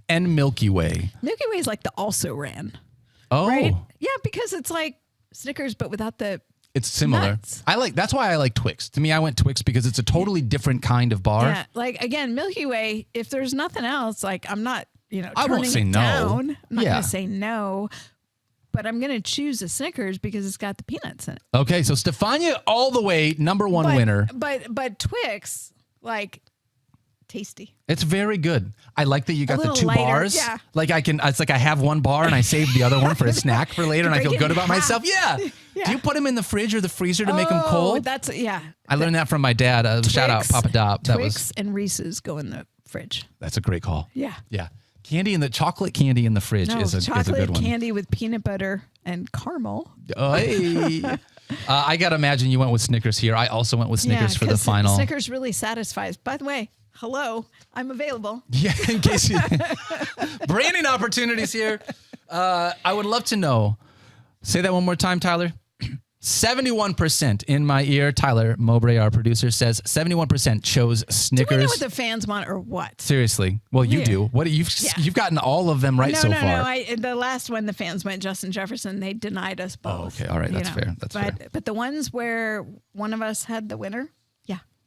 and Milky Way. Milky Way is like the also ran. Oh. Right? Yeah, because it's like Snickers, but without the It's similar. nuts. That's why I like Twix. To me, I went Twix because it's a totally different kind of bar. Yeah, like again, Milky Way, if there's nothing else, like I'm not, I won't say no. down. I'm not going to say no. But I'm going to choose a Snickers because it's got the peanuts in it. Okay, so Stephania all the way, number one winner. But Twix, like, tasty. It's very good. I like that you got the 2 lighter, bars. yeah. Like it's like I have one bar and I saved the other one for a snack for later and I feel good about myself. Yeah. Do you put them in the fridge or the freezer to make them cold? I learned that from my dad. Twix, shout out Papa Dopp. Twix and Reese's go in the fridge. That's a great call. Yeah. Yeah. Chocolate candy in the fridge is a good one. Chocolate candy with peanut butter and caramel. Hey. I got to imagine you went with Snickers here. I also went with Snickers for the final. Snickers really satisfies. By the way, hello, I'm available. Yeah, in case you... Branding opportunities here. I would love to know. Say that one more time, Tyler. 71% in my ear. Tyler Mowbray, our producer, says 71% chose Snickers. Do we know what the fans want or what? Seriously. Well, you do. What you've gotten all of them right so far. No. The last one, the fans went Justin Jefferson. They denied us both. Oh, okay. All right. That's fair. That's fair. But the ones where one of us had the winner,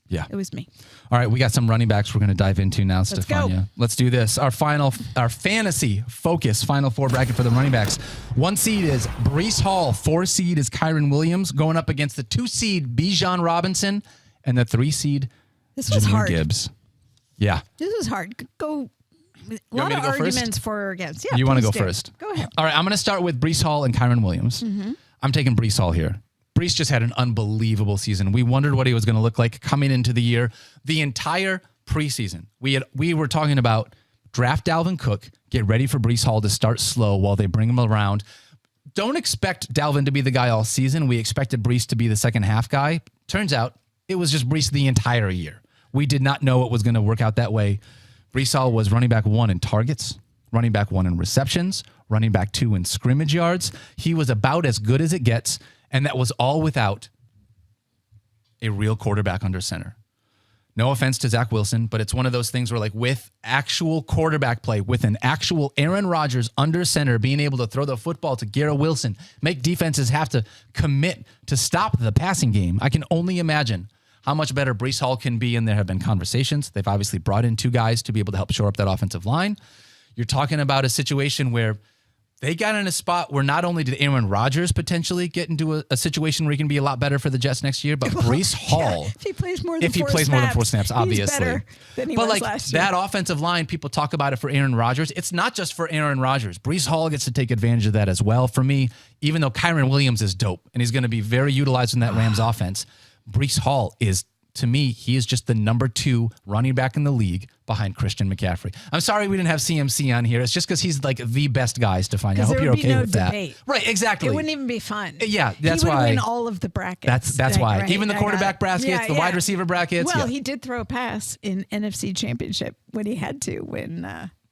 yeah, it was me. All right, we got some running backs we're going to dive into now, Stephania. Go. Let's do this. Our fantasy focus, final 4 bracket for the running backs. 1 seed is Breece Hall. 4 seed is Kyren Williams going up against the 2 seed Bijan Robinson and the 3 seed Jahmyr Gibbs. Yeah. This was hard. Go. A lot of arguments for or against. Yeah, you want to go first? Go ahead. All right, I'm going to start with Breece Hall and Kyren Williams. Mm-hmm. I'm taking Breece Hall here. Breece just had an unbelievable season. We wondered what he was going to look like coming into the year. The entire preseason, we were talking about draft Dalvin Cook, get ready for Breece Hall to start slow while they bring him around. Don't expect Dalvin to be the guy all season. We expected Breece to be the second half guy. Turns out it was just Breece the entire year. We did not know it was going to work out that way. Breece Hall was running back 1 in targets, running back 1 in receptions, running back 2 in scrimmage yards. He was about as good as it gets, and that was all without a real quarterback under center. No offense to Zach Wilson, but it's one of those things where, like, with actual quarterback play, with an actual Aaron Rodgers under center, being able to throw the football to Garrett Wilson, make defenses have to commit to stop the passing game. I can only imagine how much better Breece Hall can be, and there have been conversations. They've obviously brought in 2 guys to be able to help shore up that offensive line. You're talking about a situation where they got in a spot where not only did Aaron Rodgers potentially get into a situation where he can be a lot better for the Jets next year, but Breece Hall, if he plays more than 4 snaps, obviously. He's better than he but was like last year. That offensive line, people talk about it for Aaron Rodgers. It's not just for Aaron Rodgers. Breece Hall gets to take advantage of that as well. For me, even though Kyren Williams is dope and he's going to be very utilized in that Rams offense, Breece Hall is, to me, he is just the number 2 running back in the league behind Christian McCaffrey. I'm sorry we didn't have CMC on here. It's just because he's like the best guy, Stephania. I hope you're okay with debate. that. Right, exactly. It wouldn't even be fun. Yeah, that's he would why. win all of the brackets. That's why. Right, Even the quarterback brackets, the wide receiver brackets. Well, he did throw a pass in NFC Championship when he had to, when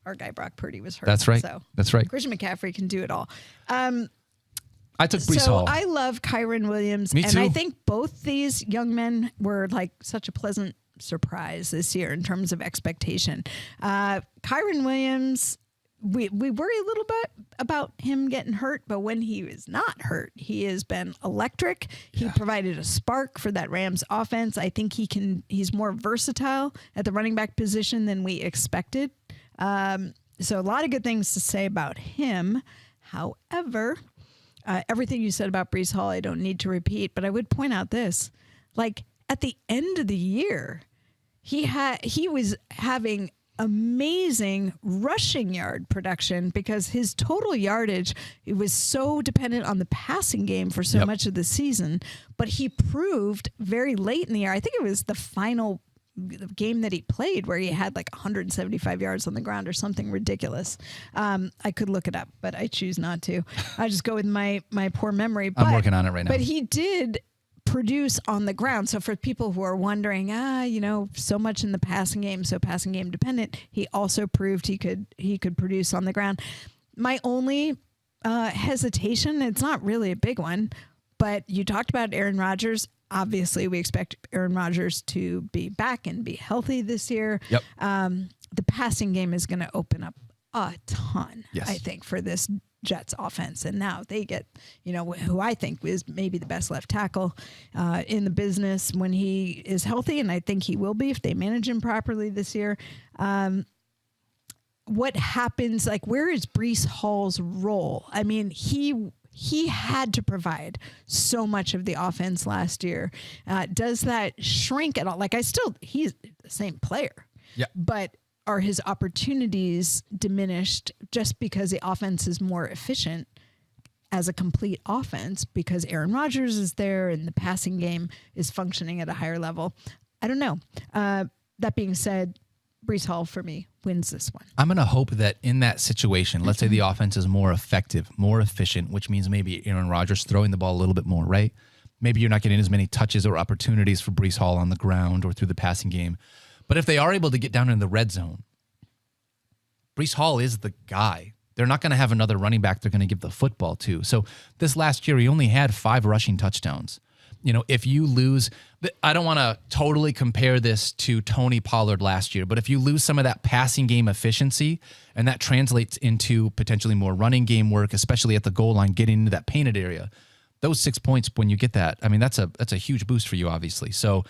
our guy Brock Purdy was hurt. That's right. So That's right. Christian McCaffrey can do it all. I took Breece Hall. I love Kyren Williams. Me too. And I think both these young men were like such a pleasant surprise this year in terms of expectation. Kyren Williams, we worry a little bit about him getting hurt, but when he is not hurt, he has been electric. He provided a spark for that Rams offense. I think he's more versatile at the running back position than we expected. So a lot of good things to say about him. However, everything you said about Breece Hall, I don't need to repeat, but I would point out this. Like, at the end of the year, he was having amazing rushing yard production because his total yardage, it was so dependent on the passing game for so much of the season. But he proved very late in the year, I think it was the final game that he played where he had like 175 yards on the ground or something ridiculous. I could look it up, but I choose not to. I just go with my poor memory. But, I'm working on it right now. But he did produce on the ground. So for people who are wondering, so much in the passing game, so passing game dependent, he also proved he could produce on the ground. My only hesitation, it's not really a big one, but you talked about Aaron Rodgers. Obviously, we expect Aaron Rodgers to be back and be healthy this year. Yep. The passing game is going to open up a ton, yes, I think, for this Jets offense. And now they get, who I think is maybe the best left tackle in the business when he is healthy. And I think he will be if they manage him properly this year. What happens, like, where is Breece Hall's role? I mean, he had to provide so much of the offense last year. Does that shrink at all? Like, he's the same player. Yeah. But are his opportunities diminished just because the offense is more efficient as a complete offense because Aaron Rodgers is there and the passing game is functioning at a higher level? I don't know. That being said, Breece Hall for me wins this one. I'm going to hope that in that situation, let's say the offense is more effective, more efficient, which means maybe Aaron Rodgers throwing the ball a little bit more, right? Maybe you're not getting as many touches or opportunities for Breece Hall on the ground or through the passing game. But if they are able to get down in the red zone, Breece Hall is the guy. They're not going to have another running back they're going to give the football to. So this last year, he only had 5 rushing touchdowns. If you lose, I don't want to totally compare this to Tony Pollard last year, but if you lose some of that passing game efficiency and that translates into potentially more running game work, especially at the goal line, getting into that painted area, those 6 points, when you get that, I mean, that's a huge boost for you, obviously. So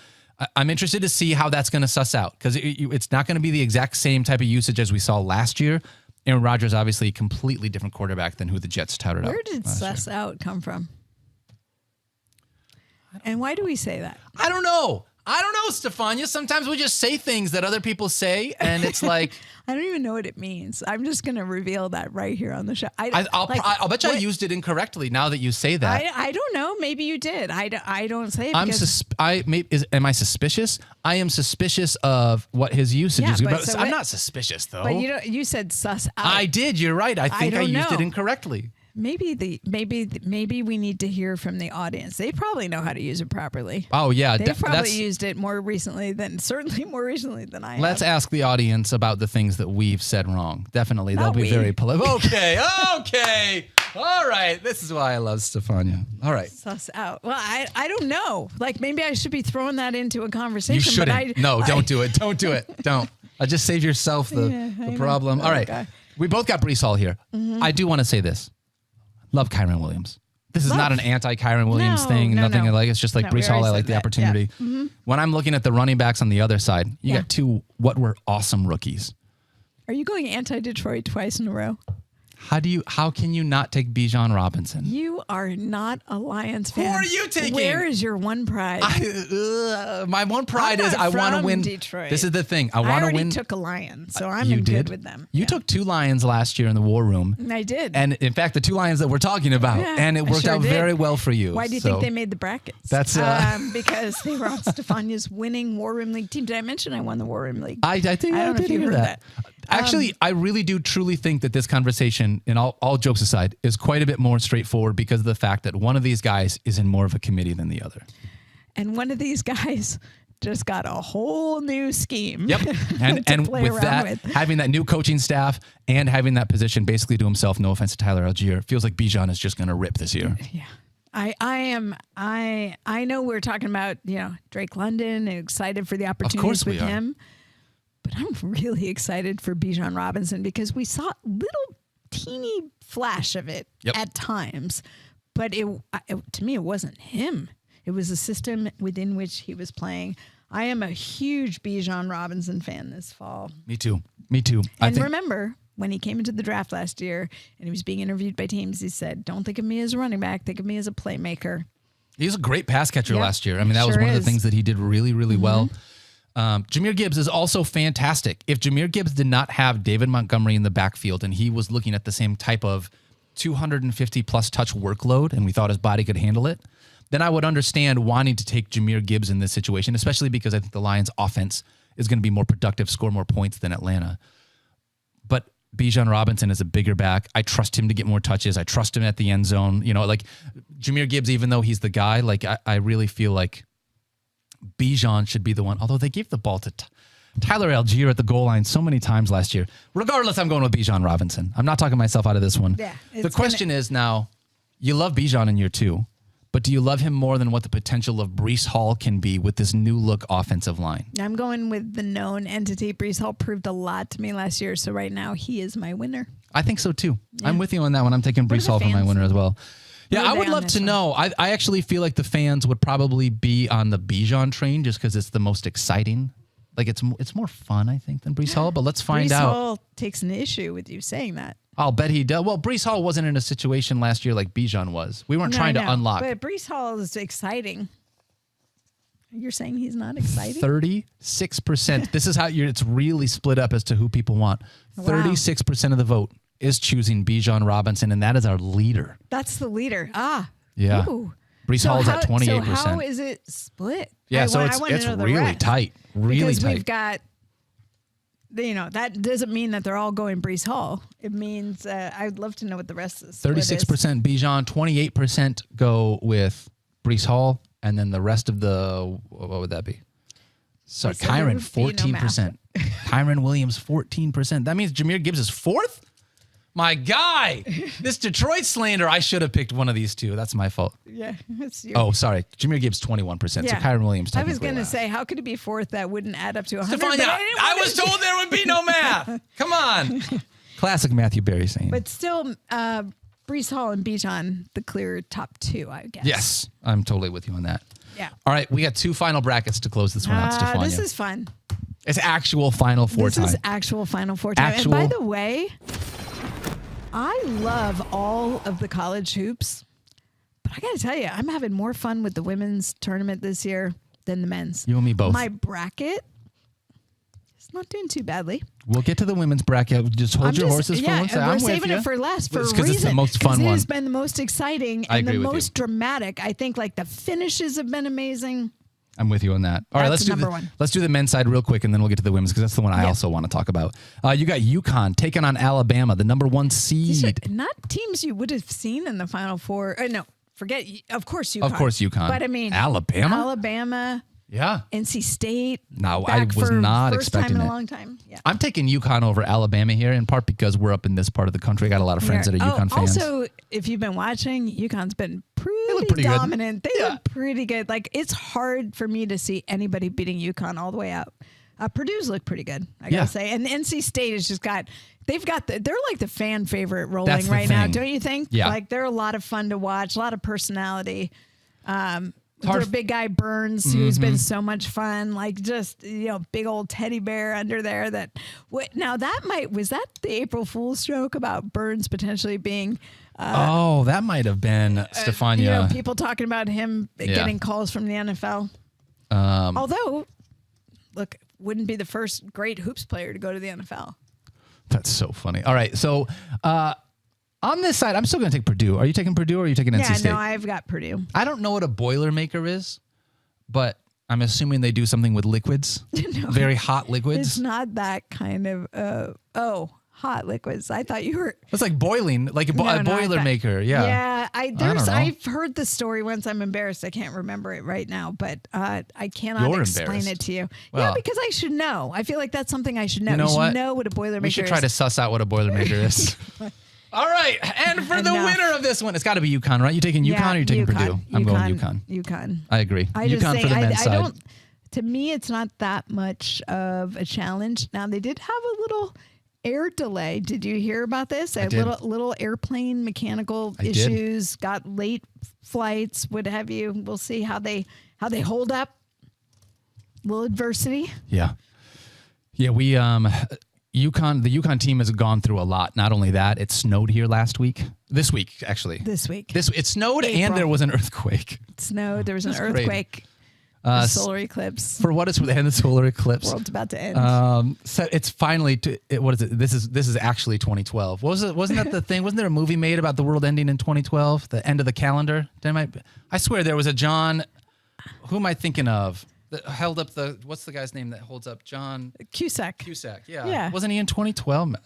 I'm interested to see how that's going to suss out because it's not going to be the exact same type of usage as we saw last year. Aaron Rodgers, obviously, a completely different quarterback than who the Jets touted out. Where did suss out come from? And why do we say that? I don't know, Stephania. Sometimes we just say things that other people say, and it's like I don't even know what it means. I'm just going to reveal that right here on the show. I'll bet you I used it incorrectly now that you say that. I don't know. Maybe you did. I don't say it. Am I suspicious? I am suspicious of what his usage is. But so I'm not suspicious though. But you said suss out. I did. You're right. I think I used it incorrectly. Maybe we need to hear from the audience. They probably know how to use it properly. Oh yeah, they've probably used it certainly more recently than I have. Let's ask the audience about the things that we've said wrong. Definitely, they'll be very polite. Okay. All right. This is why I love Stephania. All right. Suss out. Well, I don't know. Like maybe I should be throwing that into a conversation. You shouldn't. Don't do it. Don't do it. Don't. Just save yourself the problem. All right. Okay. We both got Breece Hall here. Mm-hmm. I do want to say this. Love Kyren Williams. This is not an anti-Kyren Williams thing. Nothing I like. It's just like Breece Hall. I like the opportunity. Yeah. Mm-hmm. When I'm looking at the running backs on the other side, you got two what were awesome rookies. Are you going anti-Detroit twice in a row? How can you not take Bijan Robinson? You are not a Lions fan. Who are you taking? Where is your one pride? My one pride is I want to win. Detroit. This is the thing. I want to win. I already took a Lion, so I'm good with them. You took 2 Lions last year in the War Room. I did. And in fact, the 2 Lions that we're talking about. And it worked out very well for you. Why do you think they made the brackets? That's because they were on Stephania's winning War Room League team. Did I mention I won the War Room League? I think I don't know if you heard that. Actually, I really do truly think that this conversation, and all jokes aside, is quite a bit more straightforward because of the fact that one of these guys is in more of a committee than the other. And one of these guys just got a whole new scheme. Yep. And with that, having that new coaching staff and having that position basically to himself, no offense to Tyler Algier, feels like Bijan is just going to rip this year. Yeah. I know we're talking about, Drake London and excited for the opportunities with him. But I'm really excited for Bijan Robinson because we saw a little teeny flash of it at times. But to me, it wasn't him. It was the system within which he was playing. I am a huge Bijan Robinson fan this fall. Me too. And remember, when he came into the draft last year and he was being interviewed by teams, he said, don't think of me as a running back. Think of me as a playmaker. He was a great pass catcher last year. I mean, that was one of the things that he did really, really well. Jahmyr Gibbs is also fantastic. If Jahmyr Gibbs did not have David Montgomery in the backfield and he was looking at the same type of 250 plus touch workload and we thought his body could handle it, then I would understand wanting to take Jahmyr Gibbs in this situation, especially because I think the Lions offense is going to be more productive, score more points than Atlanta. But Bijan Robinson is a bigger back. I trust him to get more touches. I trust him at the end zone. Like Jahmyr Gibbs, even though he's the guy, like I really feel like Bijan should be the one, although they gave the ball to Tyler Algier at the goal line so many times last year. Regardless, I'm going with Bijan Robinson. I'm not talking myself out of this one. Yeah, the question is now, you love Bijan in year 2, but do you love him more than what the potential of Breece Hall can be with this new look offensive line? I'm going with the known entity. Breece Hall proved a lot to me last year, so right now he is my winner. I think so too. Yeah. I'm with you on that one. I'm taking Breece Hall for my winner as well. Yeah, I would love to know. I actually feel like the fans would probably be on the Bijan train just because it's the most exciting. Like it's more fun, I think, than Breece Hall. But let's find out. Breece Hall takes an issue with you saying that. I'll bet he does. Well, Breece Hall wasn't in a situation last year like Bijan was. We weren't trying to unlock. But Breece Hall is exciting. You're saying he's not exciting? 36%. This is how it's really split up as to who people want. 36% of the vote is choosing Bijan Robinson, and that is our leader. That's the leader. Yeah. Ooh. Breece Hall is at 28%. So how is it split? Yeah, it's really tight. Really tight. Because we've got, that doesn't mean that they're all going Breece Hall. It means I'd love to know what the rest is. 36% Bijan, 28% go with Breece Hall, and then the rest of the, what would that be? Sorry, Kyren, 14%. Kyren Williams, 14%. That means Jahmyr Gibbs is 4th? My guy, this Detroit slander, I should have picked one of these two. That's my fault. Yeah. Oh, sorry. Jahmyr Gibbs, 21%. Yeah. So Kyren Williams. I was going to say, how could it be 4th? That wouldn't add up to 100. Stephania, I was told there would be no math. Come on. Classic Matthew Berry saying. But still, Breece Hall and Bijan, the clear top 2, I guess. Yes, I'm totally with you on that. Yeah. All right, we got 2 final brackets to close this one out, Stephania. This is fun. It's actual Final Four time. This is actual Final Four time. And by the way, I love all of the college hoops, but I got to tell you, I'm having more fun with the women's tournament this year than the men's. You and me both. My bracket is not doing too badly. We'll get to the women's bracket. Just hold your horses for one second. We're saving it for last for a reason. Because it's the most fun one. It has been the most exciting and the most dramatic. I think like the finishes have been amazing. I'm with you on that. All right, let's do the men's side real quick, and then we'll get to the women's because that's the one I also want to talk about. You got UConn taking on Alabama, the number 1 seed. These are not teams you would have seen in the Final Four. No, forget. Of course, UConn. Of course, UConn. But I mean, Alabama. Yeah. NC State. No, I was not expecting it. First time in a long time. Yeah. I'm taking UConn over Alabama here, in part because we're up in this part of the country. I got a lot of friends that are UConn fans. Also, if you've been watching, UConn's been pretty dominant. They look pretty good. Like, it's hard for me to see anybody beating UConn all the way out. Purdue's looked pretty good, I gotta say. And NC State has just they're like the fan favorite rolling right now, don't you think? Yeah. Like, they're a lot of fun to watch, a lot of personality. Their big guy Burns, who's been so much fun, like just, big old teddy bear under there. Now was that the April Fool's joke about Burns potentially being? That might have been Stephania. People talking about him getting calls from the NFL. Although, look, wouldn't be the first great hoops player to go to the NFL. That's so funny. All right, so. On this side, I'm still going to take Purdue. Are you taking Purdue or are you taking NC State? Yeah, no, I've got Purdue. I don't know what a Boilermaker is, but I'm assuming they do something with liquids. No, very hot liquids. It's not that kind of, hot liquids. I thought you were. It's like boiling, like a Boilermaker. Yeah. Yeah. I've heard the story once. I'm embarrassed. I can't remember it right now, but I cannot explain it to you. Well, because I should know. I feel like that's something I should know. You know should know what a Boilermaker is. We should try to suss out what a Boilermaker is. All right, and for the winner of this one, it's got to be UConn, right? You taking UConn or you taking Purdue? I'm going UConn. UConn. I agree. UConn for the men's side. To me, it's not that much of a challenge. Now, they did have a little air delay. Did you hear about this? Little airplane mechanical issues. Got late flights. What have you? We'll see how they hold up. Little adversity. Yeah. Yeah. We the UConn team has gone through a lot. Not only that, it snowed here this week, actually. It snowed April. And there was an earthquake. It snowed. There was an earthquake. Solar eclipse. For what it's worth, and the solar eclipse. World's about to end. So it's finally. What is it? This is actually 2012. Wasn't that the thing? Wasn't there a movie made about the world ending in 2012? The end of the calendar. I swear there was a John. Who am I thinking of? That held up what's the guy's name that holds up John Cusack? Yeah. Wasn't he in 2012?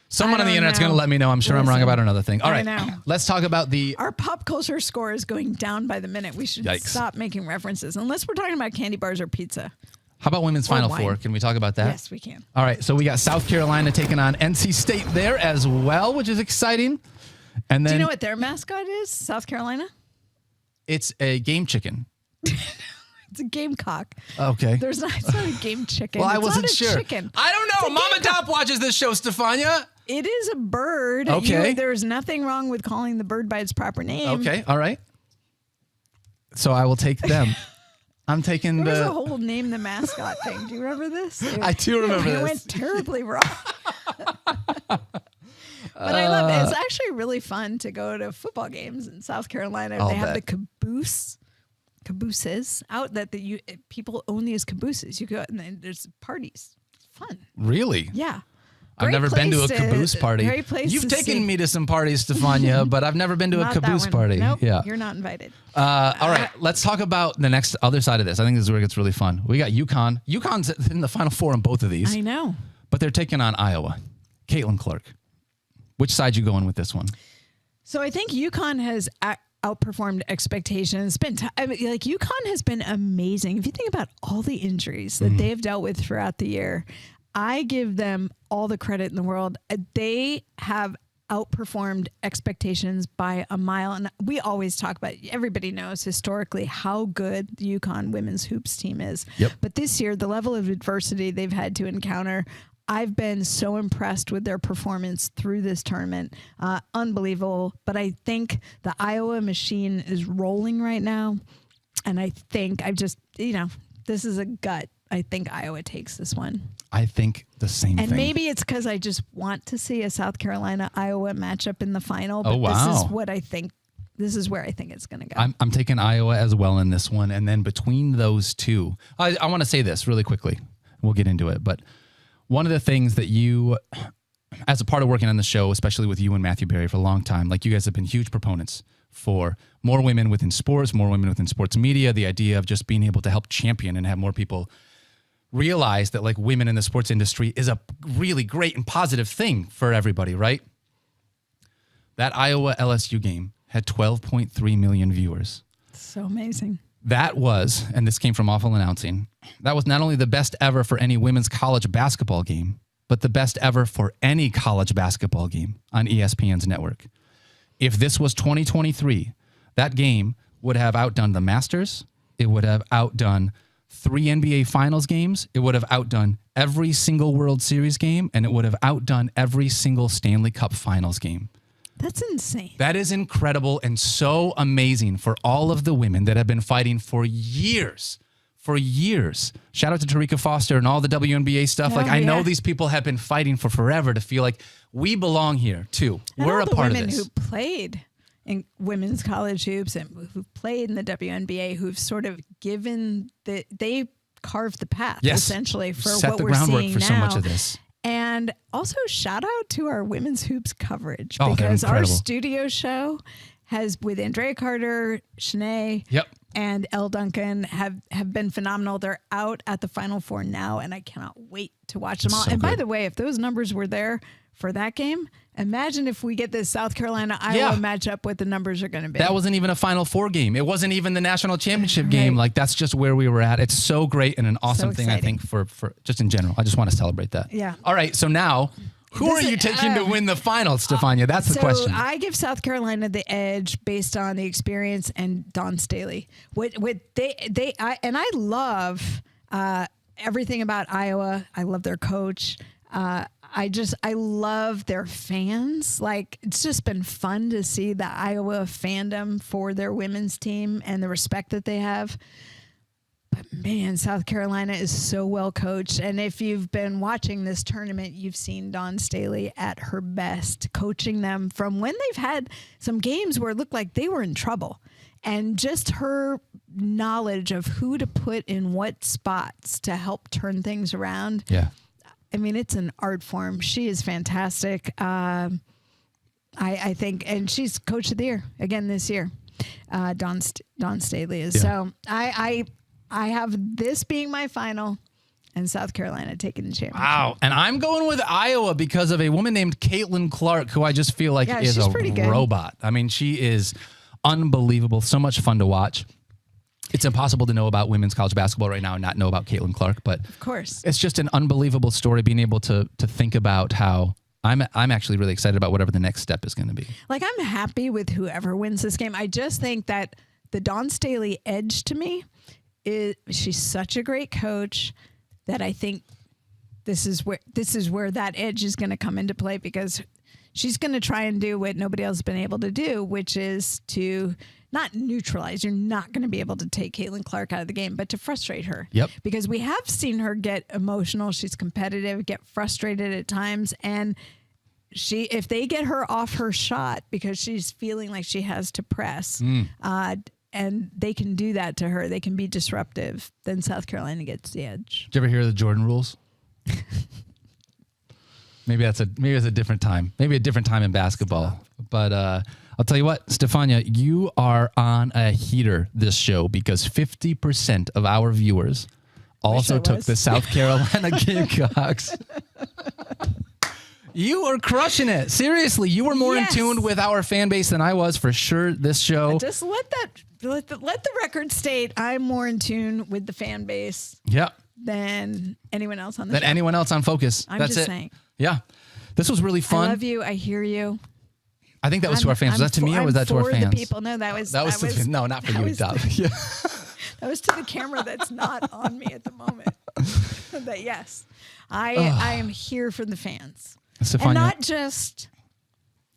Someone on the internet's going to let me know. I'm sure I'm wrong about another thing. All right, let's talk about our pop culture score is going down by the minute. We should stop making references unless we're talking about candy bars or pizza. How about women's Final Four? Can we talk about that? Yes, we can. All right, so we got South Carolina taking on NC State there as well, which is exciting. And then, do you know what their mascot is? South Carolina? It's a game chicken. It's a gamecock. Okay. It's not a game chicken. Well, I wasn't not sure. Chicken. I don't know. Mama Dopp watches this show, Stephania. It is a bird. Okay. There's nothing wrong with calling the bird by its proper name. Okay. All right. So I will take them. I'm taking there was a whole name the mascot thing. Do you remember this? I do remember this. It went terribly wrong. But I love it. It's actually really fun to go to football games in South Carolina. They have the cabooses out that people own these cabooses. You go and then there's parties. It's fun. Really? Yeah. I've never been to a caboose party. You've taken me to some parties, Stephania, but I've never been to a caboose party. Nope, yeah. You're not invited. All right, let's talk about the next other side of this. I think this is where it gets really fun. We got UConn. UConn's in the Final Four in both of these. I know. But they're taking on Iowa. Caitlin Clark. Which side you going with this one? So I think UConn has outperformed expectations. UConn has been amazing. If you think about all the injuries that they've dealt with throughout the year, I give them all the credit in the world. They have outperformed expectations by a mile. And we always talk about, everybody knows historically how good the UConn women's hoops team is. Yep. But this year, the level of adversity they've had to encounter, I've been so impressed with their performance through this tournament. Unbelievable. But I think the Iowa machine is rolling right now. And I think this is a gut. I think Iowa takes this one. I think the same thing. And maybe it's because I just want to see a South Carolina-Iowa matchup in the final. But this is what I think. This is where I think it's going to go. I'm taking Iowa as well in this one. And then between those two, I want to say this really quickly. We'll get into it. But one of the things that you, as a part of working on the show, especially with you and Matthew Berry for a long time, like you guys have been huge proponents for more women within sports, more women within sports media, the idea of just being able to help champion and have more people realize that like women in the sports industry is a really great and positive thing for everybody, right? That Iowa LSU game had 12.3 million viewers. So amazing. That was, and this came from Awful Announcing, that was not only the best ever for any women's college basketball game, but the best ever for any college basketball game on ESPN's network. If this was 2023, that game would have outdone the Masters. It would have outdone 3 NBA Finals games. It would have outdone every single World Series game, and it would have outdone every single Stanley Cup Finals game. That's insane. That is incredible and so amazing for all of the women that have been fighting for years. For years. Shout out to Tarika Foster and all the WNBA stuff. I know these people have been fighting for forever to feel like we belong here too. And we're all a part of this. the women who played in women's college hoops and who played in the WNBA, who've sort of they carved the path essentially for Set what the we're groundwork seeing for now. so much of this. And also shout out to our women's hoops coverage because our studio show has, with Andrea Carter, Shanae, and Elle Duncan, have been phenomenal. They're out at the Final Four now, and I cannot wait to watch them all. And by the way, if those numbers were there for that game, imagine if we get this South Carolina-Iowa matchup, what the numbers are going to be. That wasn't even a Final Four game. It wasn't even the national championship game. Like, that's just where we were at. It's so great and an awesome thing, I think, for just in general. I just want to celebrate that. Yeah. All right, so now, who are you taking to win the final, Stephania? That's the question. So I give South Carolina the edge based on the experience and Dawn Staley. I love everything about Iowa. I love their coach. I love their fans. Like, it's just been fun to see the Iowa fandom for their women's team and the respect that they have. But man, South Carolina is so well coached. And if you've been watching this tournament, you've seen Dawn Staley at her best, coaching them from when they've had some games where it looked like they were in trouble. And just her knowledge of who to put in what spots to help turn things around. Yeah. I mean, it's an art form. She is fantastic. I think, and she's Coach of the Year again this year. Dawn Staley is. So I have this being my final and South Carolina taking the championship. Wow. And I'm going with Iowa because of a woman named Caitlin Clark, who I just feel like is a robot. I mean, she is unbelievable. So much fun to watch. It's impossible to know about women's college basketball right now and not know about Caitlin Clark, but of course, it's just an unbelievable story being able to think about how I'm actually really excited about whatever the next step is going to be. Like, I'm happy with whoever wins this game. I just think that the Dawn Staley edge to me is she's such a great coach that I think this is where that edge is going to come into play, because she's going to try and do what nobody else has been able to do, which is to not neutralize. You're not going to be able to take Caitlin Clark out of the game, but to frustrate her. Yep. Because we have seen her get emotional. She's competitive, get frustrated at times. And if they get her off her shot because she's feeling like she has to press, and they can do that to her, they can be disruptive, then South Carolina gets the edge. Did you ever hear the Jordan rules? Maybe it's a different time. Maybe a different time in basketball. But I'll tell you what, Stephania, you are on a heater this show because 50% of our viewers also took the South Carolina Gamecocks. You are crushing it. Seriously, you were more in tune with our fan base than I was for sure this show. Just let the record state I'm more in tune with the fan base than anyone else on the show. Than anyone else on Focus. That's just saying. Yeah. This was really fun. I love you. I hear you. I think that was to our fans. Was that to me or was that to our fans? The people. No, that was no, not for you, Dopp. Yeah. That was to the camera that's not on me at the moment. But yes, I am here for the fans. Stephania. And not just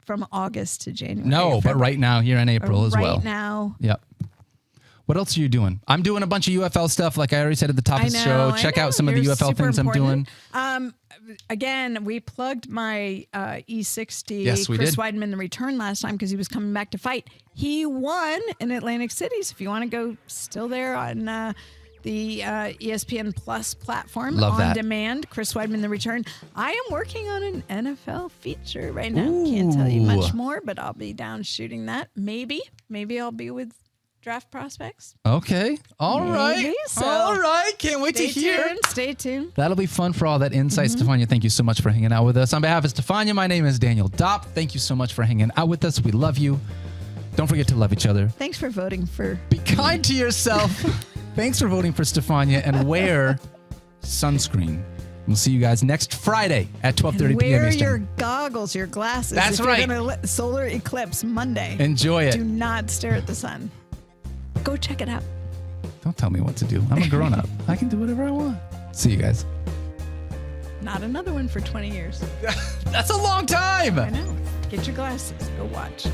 from August to January. No, but right now here in April as well. Right now. Yep. What else are you doing? I'm doing a bunch of UFL stuff, like I already said at the top of the show. Check out some of the UFL things important. I'm doing. Again, we plugged my E60 Chris Weidman the return last time because he was coming back to fight. He won in Atlantic City. So if you want to go still there on the ESPN Plus platform Love on that. demand. Chris Weidman, The Return. I am working on an NFL feature right now. Can't tell you much more, but I'll be down shooting that. Maybe I'll be with draft prospects. Okay. All right. Maybe, so all right. Can't wait to hear. Stay tuned. That'll be fun for all that insight. Stephania, thank you so much for hanging out with us. On behalf of Stephania, my name is Daniel Dopp. Thank you so much for hanging out with us. We love you. Don't forget to love each other. Thanks for voting for. Be kind to yourself. Thanks for voting for Stephania, and wear sunscreen. We'll see you guys next Friday at 12:30 p.m. Wear Eastern. your goggles, your glasses. That's if right. You're gonna solar eclipse Monday. Enjoy it. Do not stare at the sun. Go check it out. Don't tell me what to do. I'm a grown-up. I can do whatever I want. See you guys. Not another one for 20 years. That's a long time. I know. Get your glasses. Go watch.